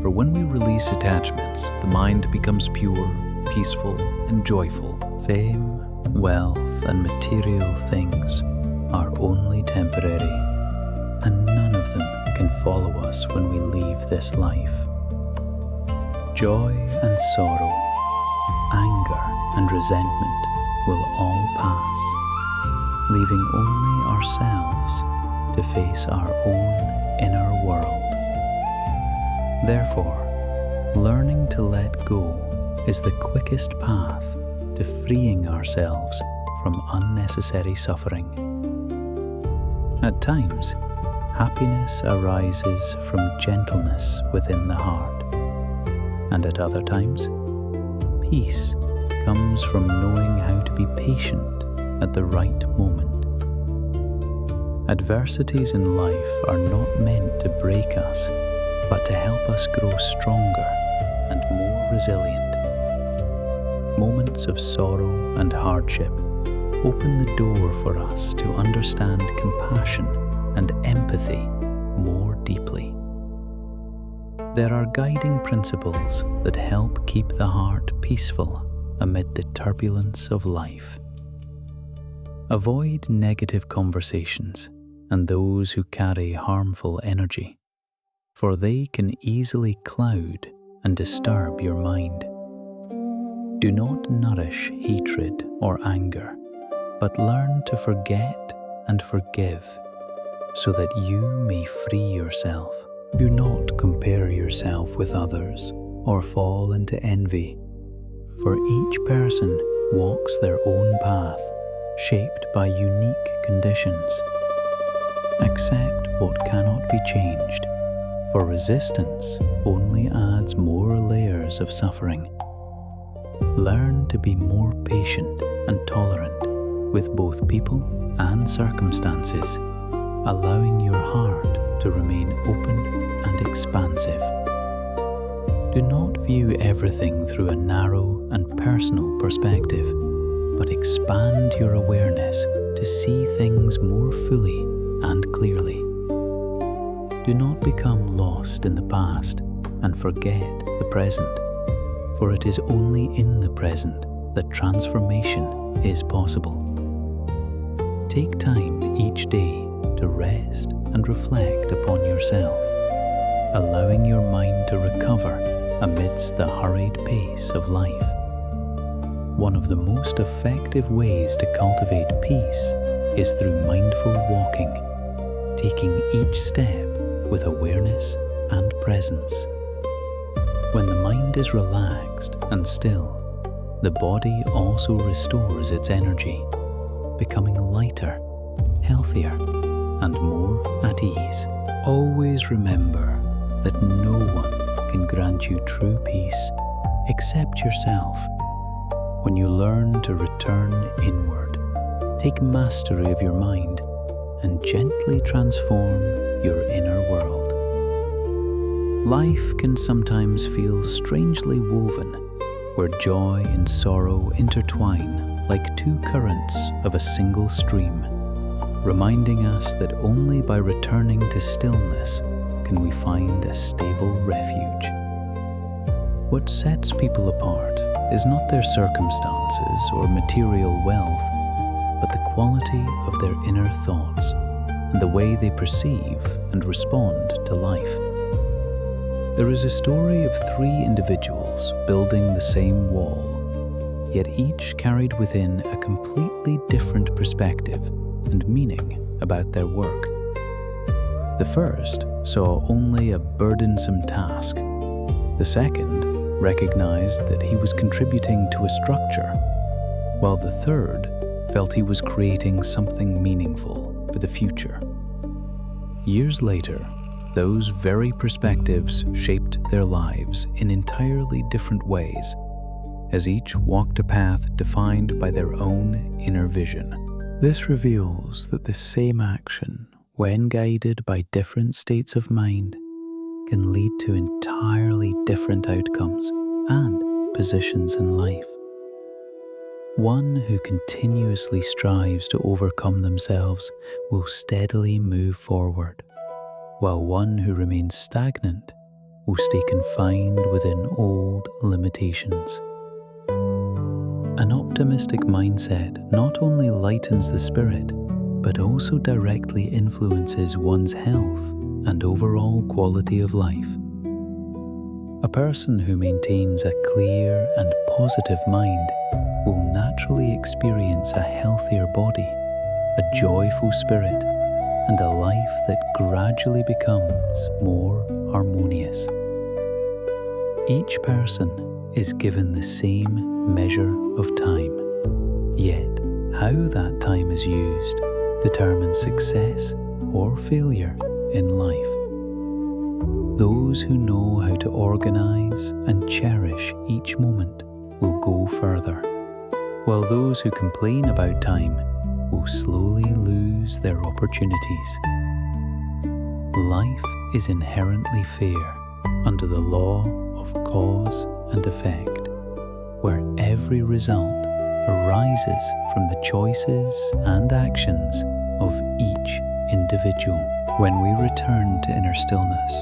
for when we release attachments, the mind becomes pure, peaceful, and joyful. Fame, wealth, and material things are only temporary, and none of them can follow us when we leave this life. Joy and sorrow, anger and resentment will all pass, leaving only ourselves to face our own inner world. Therefore, learning to let go is the quickest path to freeing ourselves from unnecessary suffering. At times, happiness arises from gentleness within the heart, and at other times, peace comes from knowing how to be patient at the right moment. Adversities in life are not meant to break us, but to help us grow stronger and more resilient. Moments of sorrow and hardship open the door for us to understand compassion and empathy more deeply. There are guiding principles that help keep the heart peaceful amid the turbulence of life. Avoid negative conversations and those who carry harmful energy, for they can easily cloud and disturb your mind. Do not nourish hatred or anger, but learn to forget and forgive, so that you may free yourself. Do not compare yourself with others or fall into envy, for each person walks their own path, shaped by unique conditions. Accept what cannot be changed, for resistance only adds more layers of suffering. Learn to be more patient and tolerant with both people and circumstances, allowing your heart to remain open and expansive. Do not view everything through a narrow and personal perspective, but expand your awareness to see things more fully and clearly. Do not become lost in the past and forget the present, for it is only in the present that transformation is possible. Take time each day to rest and reflect upon yourself, allowing your mind to recover amidst the hurried pace of life. One of the most effective ways to cultivate peace is through mindful walking, taking each step with awareness and presence. When the mind is relaxed and still, the body also restores its energy, becoming lighter, healthier, and more at ease. Always remember that no one can grant you true peace except yourself. When you learn to return inward, take mastery of your mind and gently transform your inner world. Life can sometimes feel strangely woven, where joy and sorrow intertwine like two currents of a single stream, reminding us that only by returning to stillness can we find a stable refuge. What sets people apart is not their circumstances or material wealth, but the quality of their inner thoughts and the way they perceive and respond to life. There is a story of three individuals building the same wall, yet each carried within a completely different perspective perspective and meaning about their work. The first saw only a burdensome task. The second recognized that he was contributing to a structure, while the third felt he was creating something meaningful for the future. Years later, those very perspectives shaped their lives in entirely different ways, as each walked a path defined by their own inner vision. This reveals that the same action, when guided by different states of mind, can lead to entirely different outcomes and positions in life. One who continuously strives to overcome themselves will steadily move forward, while one who remains stagnant will stay confined within old limitations. An optimistic mindset not only lightens the spirit, but also directly influences one's health and overall quality of life. A person who maintains a clear and positive mind will naturally experience a healthier body, a joyful spirit, and a life that gradually becomes more harmonious. Each person is given the same measure of time, yet how that time is used determines success or failure in life. Those who know how to organize and cherish each moment will go further, while those who complain about time will slowly lose their opportunities. Life is inherently fair under the law of cause and effect, where every result arises from the choices and actions of each individual. When we return to inner stillness,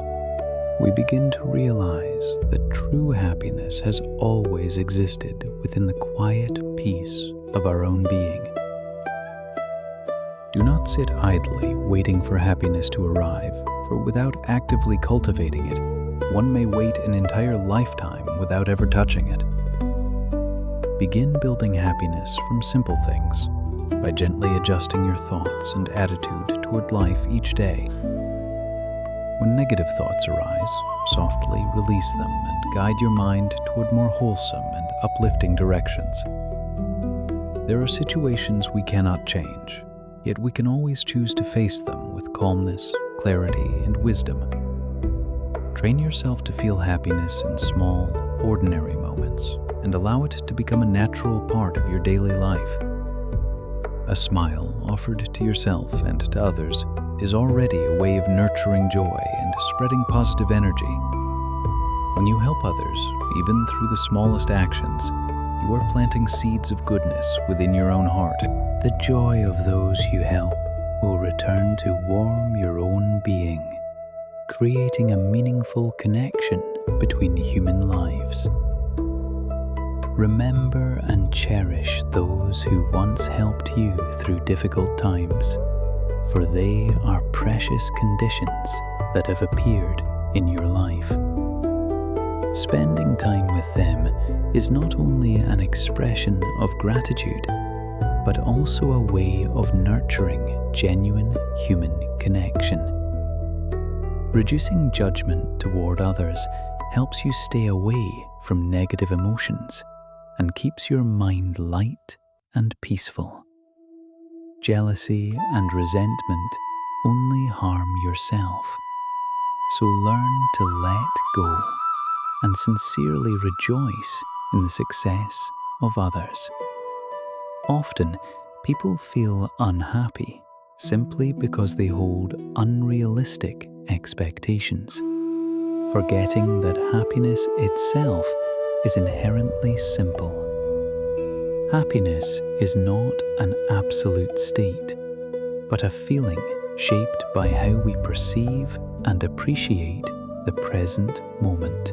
we begin to realize that true happiness has always existed within the quiet peace of our own being. Do not sit idly waiting for happiness to arrive, for without actively cultivating it, one may wait an entire lifetime without ever touching it. Begin building happiness from simple things, by gently adjusting your thoughts and attitude toward life each day. When negative thoughts arise, softly release them and guide your mind toward more wholesome and uplifting directions. There are situations we cannot change, yet we can always choose to face them with calmness, clarity, and wisdom. Train yourself to feel happiness in small, ordinary moments, and allow it to become a natural part of your daily life. A smile offered to yourself and to others is already a way of nurturing joy and spreading positive energy. When you help others, even through the smallest actions, you are planting seeds of goodness within your own heart. The joy of those you help will return to warm your own being, creating a meaningful connection between human lives. Remember and cherish those who once helped you through difficult times, for they are precious conditions that have appeared in your life. Spending time with them is not only an expression of gratitude, but also a way of nurturing genuine human connection. Reducing judgment toward others helps you stay away from negative emotions and keeps your mind light and peaceful. Jealousy and resentment only harm yourself, so learn to let go and sincerely rejoice in the success of others. Often, people feel unhappy simply because they hold unrealistic expectations, forgetting that happiness itself is inherently simple. Happiness is not an absolute state, but a feeling shaped by how we perceive and appreciate the present moment.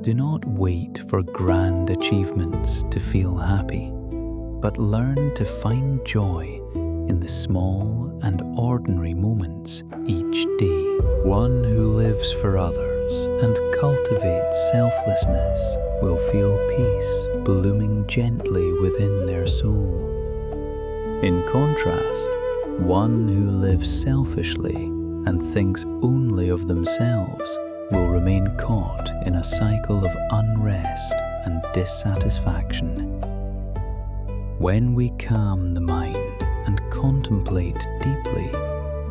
Do not wait for grand achievements to feel happy, but learn to find joy in the small and ordinary moments each day. One who lives for others and cultivates selflessness will feel peace blooming gently within their soul. In contrast, one who lives selfishly and thinks only of themselves will remain caught in a cycle of unrest and dissatisfaction. When we calm the mind and contemplate deeply,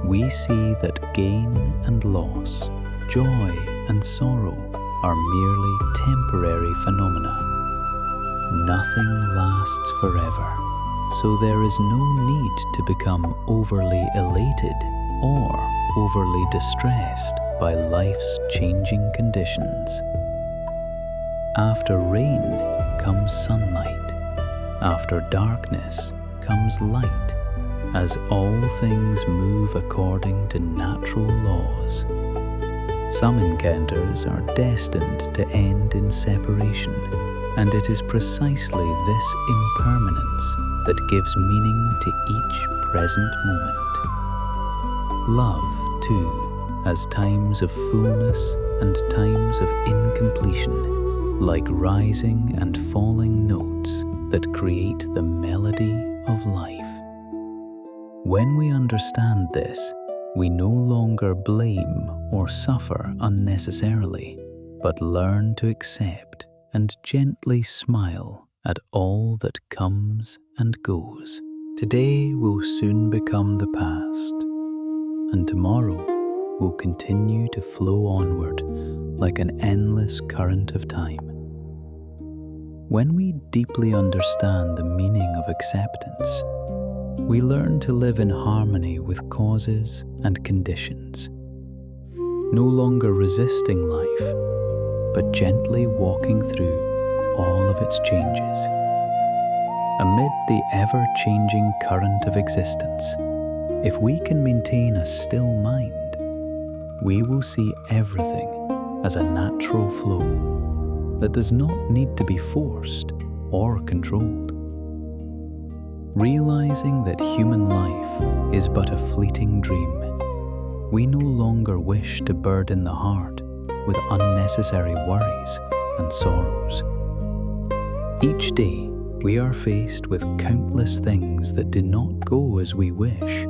we see that gain and loss, joy and sorrow are merely temporary phenomena. Nothing lasts forever, so there is no need to become overly elated or overly distressed by life's changing conditions. After rain comes sunlight. After darkness comes light, as all things move according to natural laws. Some encounters are destined to end in separation, and it is precisely this impermanence that gives meaning to each present moment. Love, too, has times of fullness and times of incompletion, like rising and falling notes that create the melody of life. When we understand this, we no longer blame or suffer unnecessarily, but learn to accept and gently smile at all that comes and goes. Today will soon become the past, and tomorrow will continue to flow onward like an endless current of time. When we deeply understand the meaning of acceptance, we learn to live in harmony with causes and conditions, no longer resisting life, but gently walking through all of its changes. Amid the ever-changing current of existence, if we can maintain a still mind, we will see everything as a natural flow that does not need to be forced or controlled. Realizing that human life is but a fleeting dream, we no longer wish to burden the heart with unnecessary worries and sorrows. Each day, we are faced with countless things that do not go as we wish,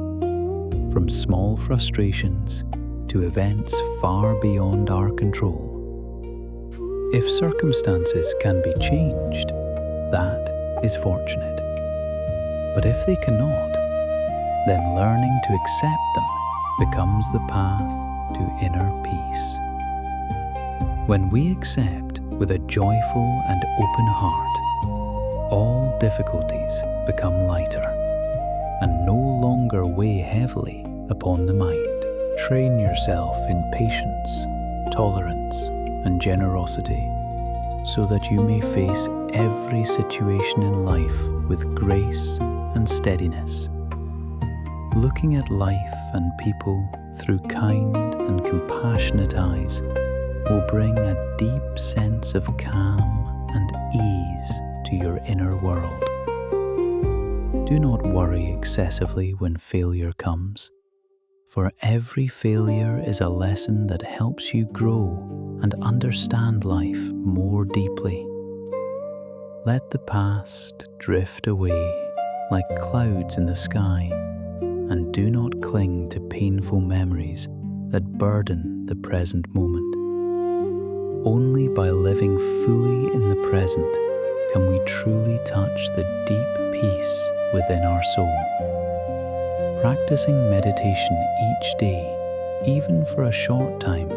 from small frustrations to events far beyond our control. If circumstances can be changed, that is fortunate. But if they cannot, then learning to accept them becomes the path to inner peace. When we accept with a joyful and open heart, all difficulties become lighter and no longer weigh heavily upon the mind. Train yourself in patience, tolerance, and generosity, so that you may face every situation in life with grace and steadiness. Looking at life and people through kind and compassionate eyes will bring a deep sense of calm and ease to your inner world. Do not worry excessively when failure comes, for every failure is a lesson that helps you grow and understand life more deeply. Let the past drift away like clouds in the sky, and do not cling to painful memories that burden the present moment. Only by living fully in the present can we truly touch the deep peace within our soul. Practicing meditation each day, even for a short time,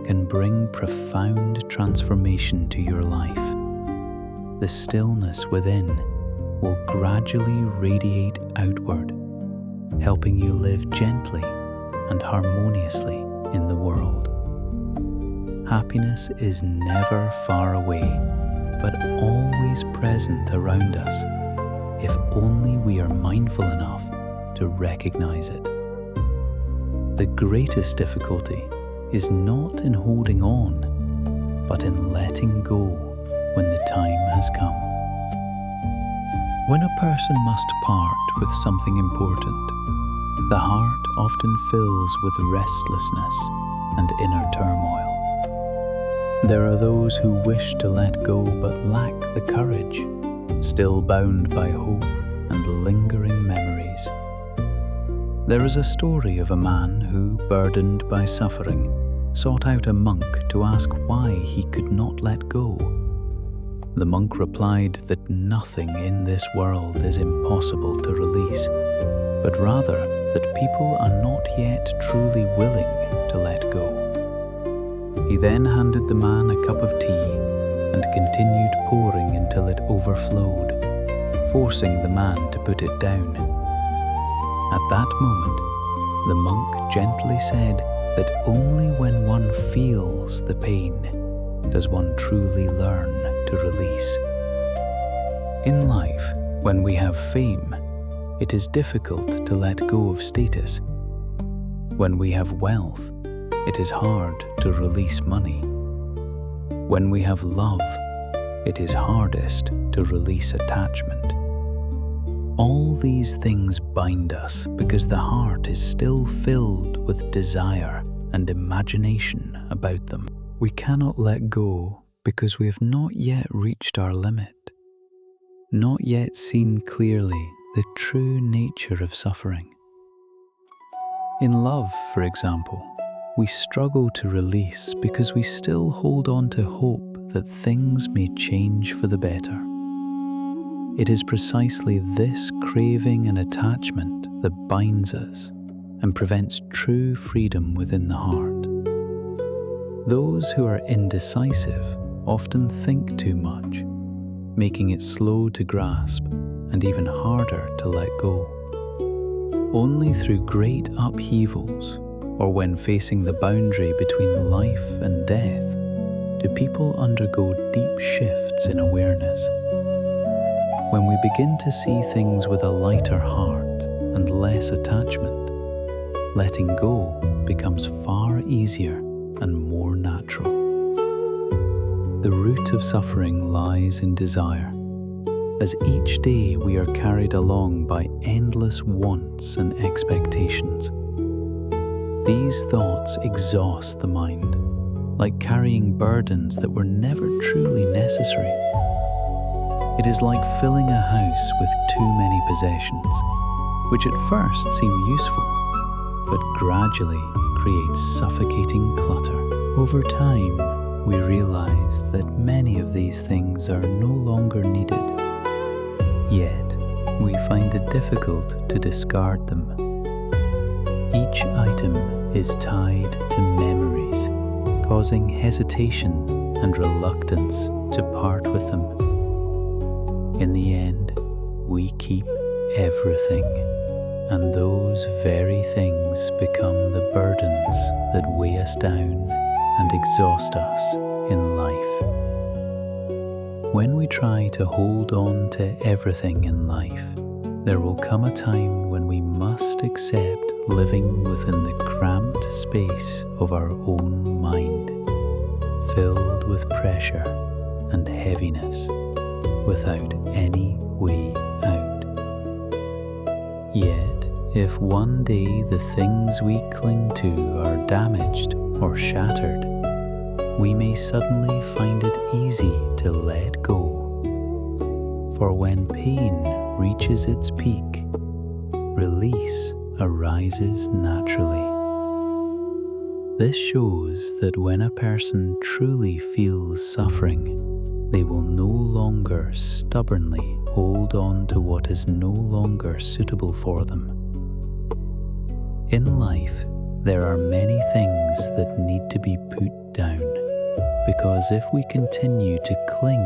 can bring profound transformation to your life. The stillness within will gradually radiate outward, helping you live gently and harmoniously in the world. Happiness is never far away, but always present around us, if only we are mindful enough to recognize it. The greatest difficulty is not in holding on, but in letting go when the time has come. When a person must part with something important, the heart often fills with restlessness and inner turmoil. There are those who wish to let go but lack the courage, still bound by hope and lingering memories. There is a story of a man who, burdened by suffering, sought out a monk to ask why he could not let go. The monk replied that nothing in this world is impossible to release, but rather that people are not yet truly willing to let go. He then handed the man a cup of tea and continued pouring until it overflowed, forcing the man to put it down. At that moment, the monk gently said that only when one feels the pain does one truly learn to release. In life, when we have fame, it is difficult to let go of status. When we have wealth, it is hard to release money. When we have love, it is hardest to release attachment. All these things bind us because the heart is still filled with desire and imagination about them. We cannot let go because we have not yet reached our limit, not yet seen clearly the true nature of suffering. In love, for example, we struggle to release because we still hold on to hope that things may change for the better. It is precisely this craving and attachment that binds us and prevents true freedom within the heart. Those who are indecisive often think too much, making it slow to grasp and even harder to let go. Only through great upheavals, or when facing the boundary between life and death, do people undergo deep shifts in awareness. When we begin to see things with a lighter heart and less attachment, letting go becomes far easier and more natural. The root of suffering lies in desire, as each day we are carried along by endless wants and expectations. These thoughts exhaust the mind, like carrying burdens that were never truly necessary. It is like filling a house with too many possessions, which at first seem useful, but gradually creates suffocating clutter. Over time, we realize that many of these things are no longer needed. Yet, we find it difficult to discard them. Each item is tied to memories, causing hesitation and reluctance to part with them. In the end, we keep everything, and those very things become the burdens that weigh us down and exhaust us in life. When we try to hold on to everything in life, there will come a time when we must accept living within the cramped space of our own mind, filled with pressure and heaviness, without any way out. Yet, if one day the things we cling to are damaged or shattered, we may suddenly find it easy to let go. For when pain reaches its peak, release arises naturally. This shows that when a person truly feels suffering, they will no longer stubbornly hold on to what is no longer suitable for them. In life, there are many things that need to be put down, because if we continue to cling,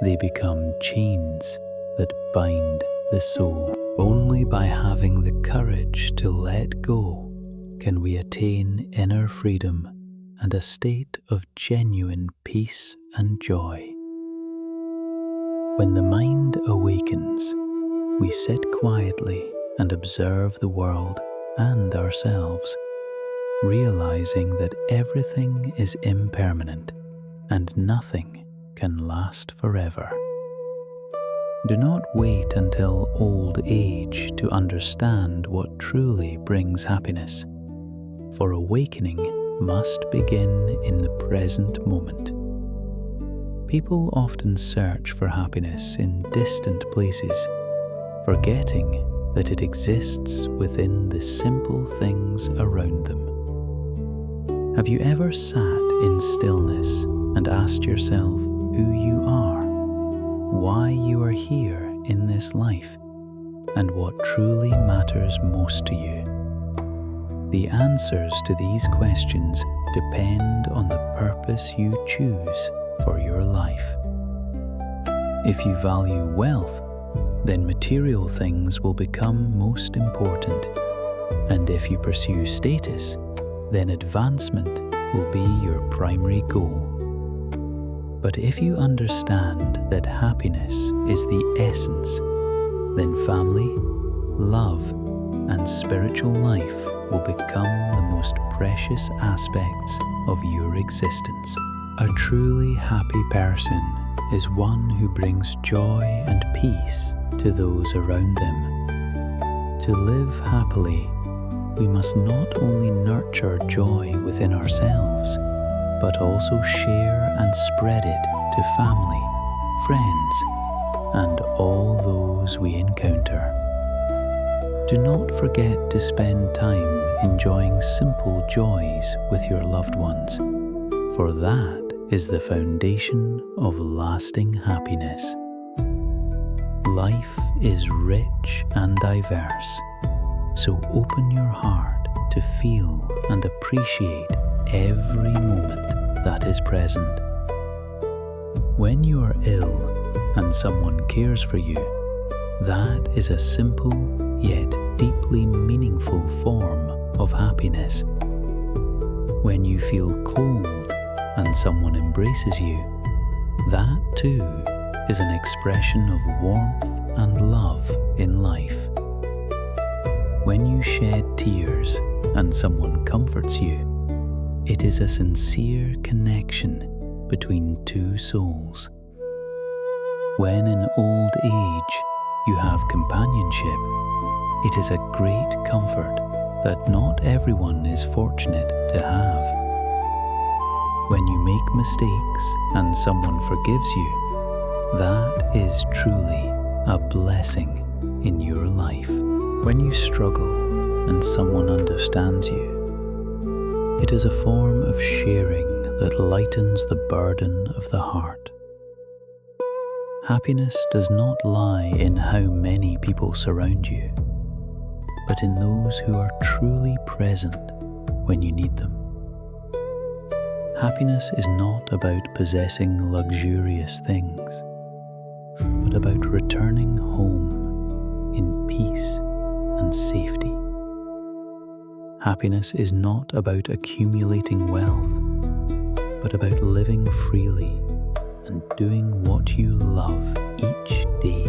they become chains that bind the soul. Only by having the courage to let go can we attain inner freedom and a state of genuine peace and joy. When the mind awakens, we sit quietly and observe the world and ourselves, realizing that everything is impermanent and nothing can last forever. Do not wait until old age to understand what truly brings happiness, for awakening must begin in the present moment. People often search for happiness in distant places, forgetting that it exists within the simple things around them. Have you ever sat in stillness and asked yourself who you are, why you are here in this life, and what truly matters most to you? The answers to these questions depend on the purpose you choose for your life. If you value wealth, then material things will become most important. And if you pursue status, then advancement will be your primary goal. But if you understand that happiness is the essence, then family, love, and spiritual life will become the most precious aspects of your existence. A truly happy person is one who brings joy and peace to those around them. To live happily, we must not only nurture joy within ourselves, but also share and spread it to family, friends, and all those we encounter. Do not forget to spend time enjoying simple joys with your loved ones, for that is the foundation of lasting happiness. Life is rich and diverse, so open your heart to feel and appreciate every moment that is present. When you are ill and someone cares for you, that is a simple yet deeply meaningful form of happiness. When you feel cold and someone embraces you, that too is an expression of warmth and love in life. When you shed tears and someone comforts you, it is a sincere connection between two souls. When in old age you have companionship, it is a great comfort that not everyone is fortunate to have. When you make mistakes and someone forgives you, that is truly a blessing in your life. When you struggle and someone understands you, it is a form of sharing that lightens the burden of the heart. Happiness does not lie in how many people surround you, but in those who are truly present when you need them. Happiness is not about possessing luxurious things, but about returning home in peace and safety. Happiness is not about accumulating wealth, but about living freely and doing what you love each day.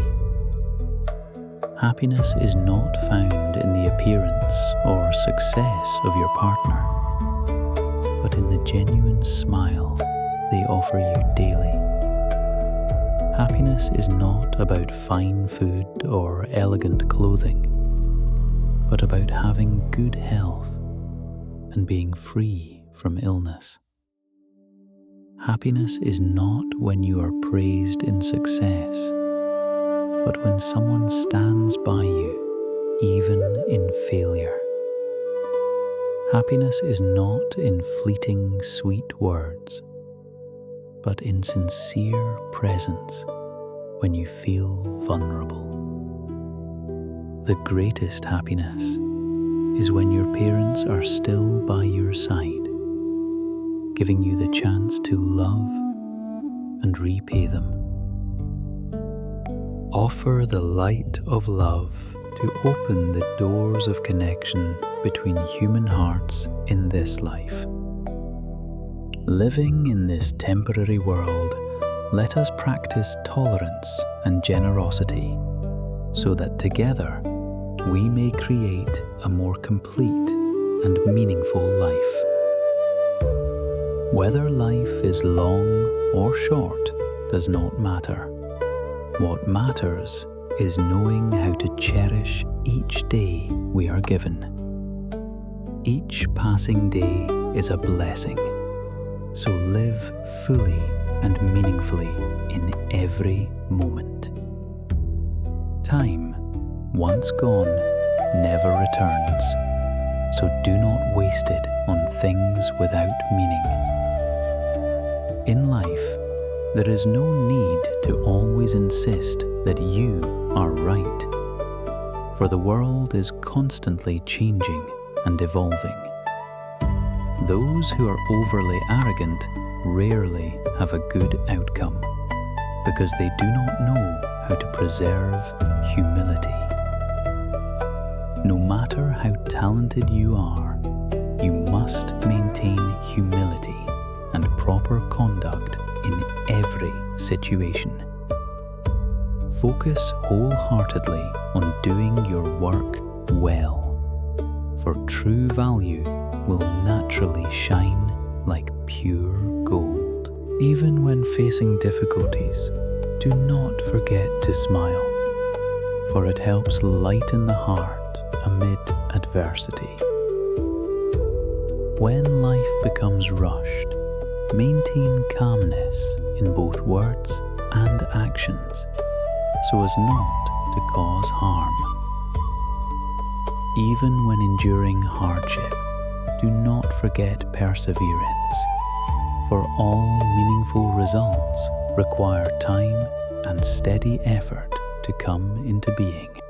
Happiness is not found in the appearance or success of your partner, but in the genuine smile they offer you daily. Happiness is not about fine food or elegant clothing, but about having good health and being free from illness. Happiness is not when you are praised in success, but when someone stands by you, even in failure. Happiness is not in fleeting, sweet words, but in sincere presence when you feel vulnerable. The greatest happiness is when your parents are still by your side, giving you the chance to love and repay them. Offer the light of love to open the doors of connection between human hearts in this life. Living in this temporary world, let us practice tolerance and generosity, so that together we may create a more complete and meaningful life. Whether life is long or short does not matter. What matters is knowing how to cherish each day we are given. Each passing day is a blessing, so live fully and meaningfully in every moment. Time, once gone, never returns, so do not waste it on things without meaning. In life, there is no need to always insist that you are right, for the world is constantly changing and evolving. Those who are overly arrogant rarely have a good outcome, because they do not know how to preserve humility. No matter how talented you are, you must maintain humility and proper conduct in every situation. Focus wholeheartedly on doing your work well, for true value will naturally shine like pure gold. Even when facing difficulties, do not forget to smile, for it helps lighten the heart amid adversity. When life becomes rushed, maintain calmness in both words and actions, so as not to cause harm. Even when enduring hardship, do not forget perseverance, for all meaningful results require time and steady effort to come into being.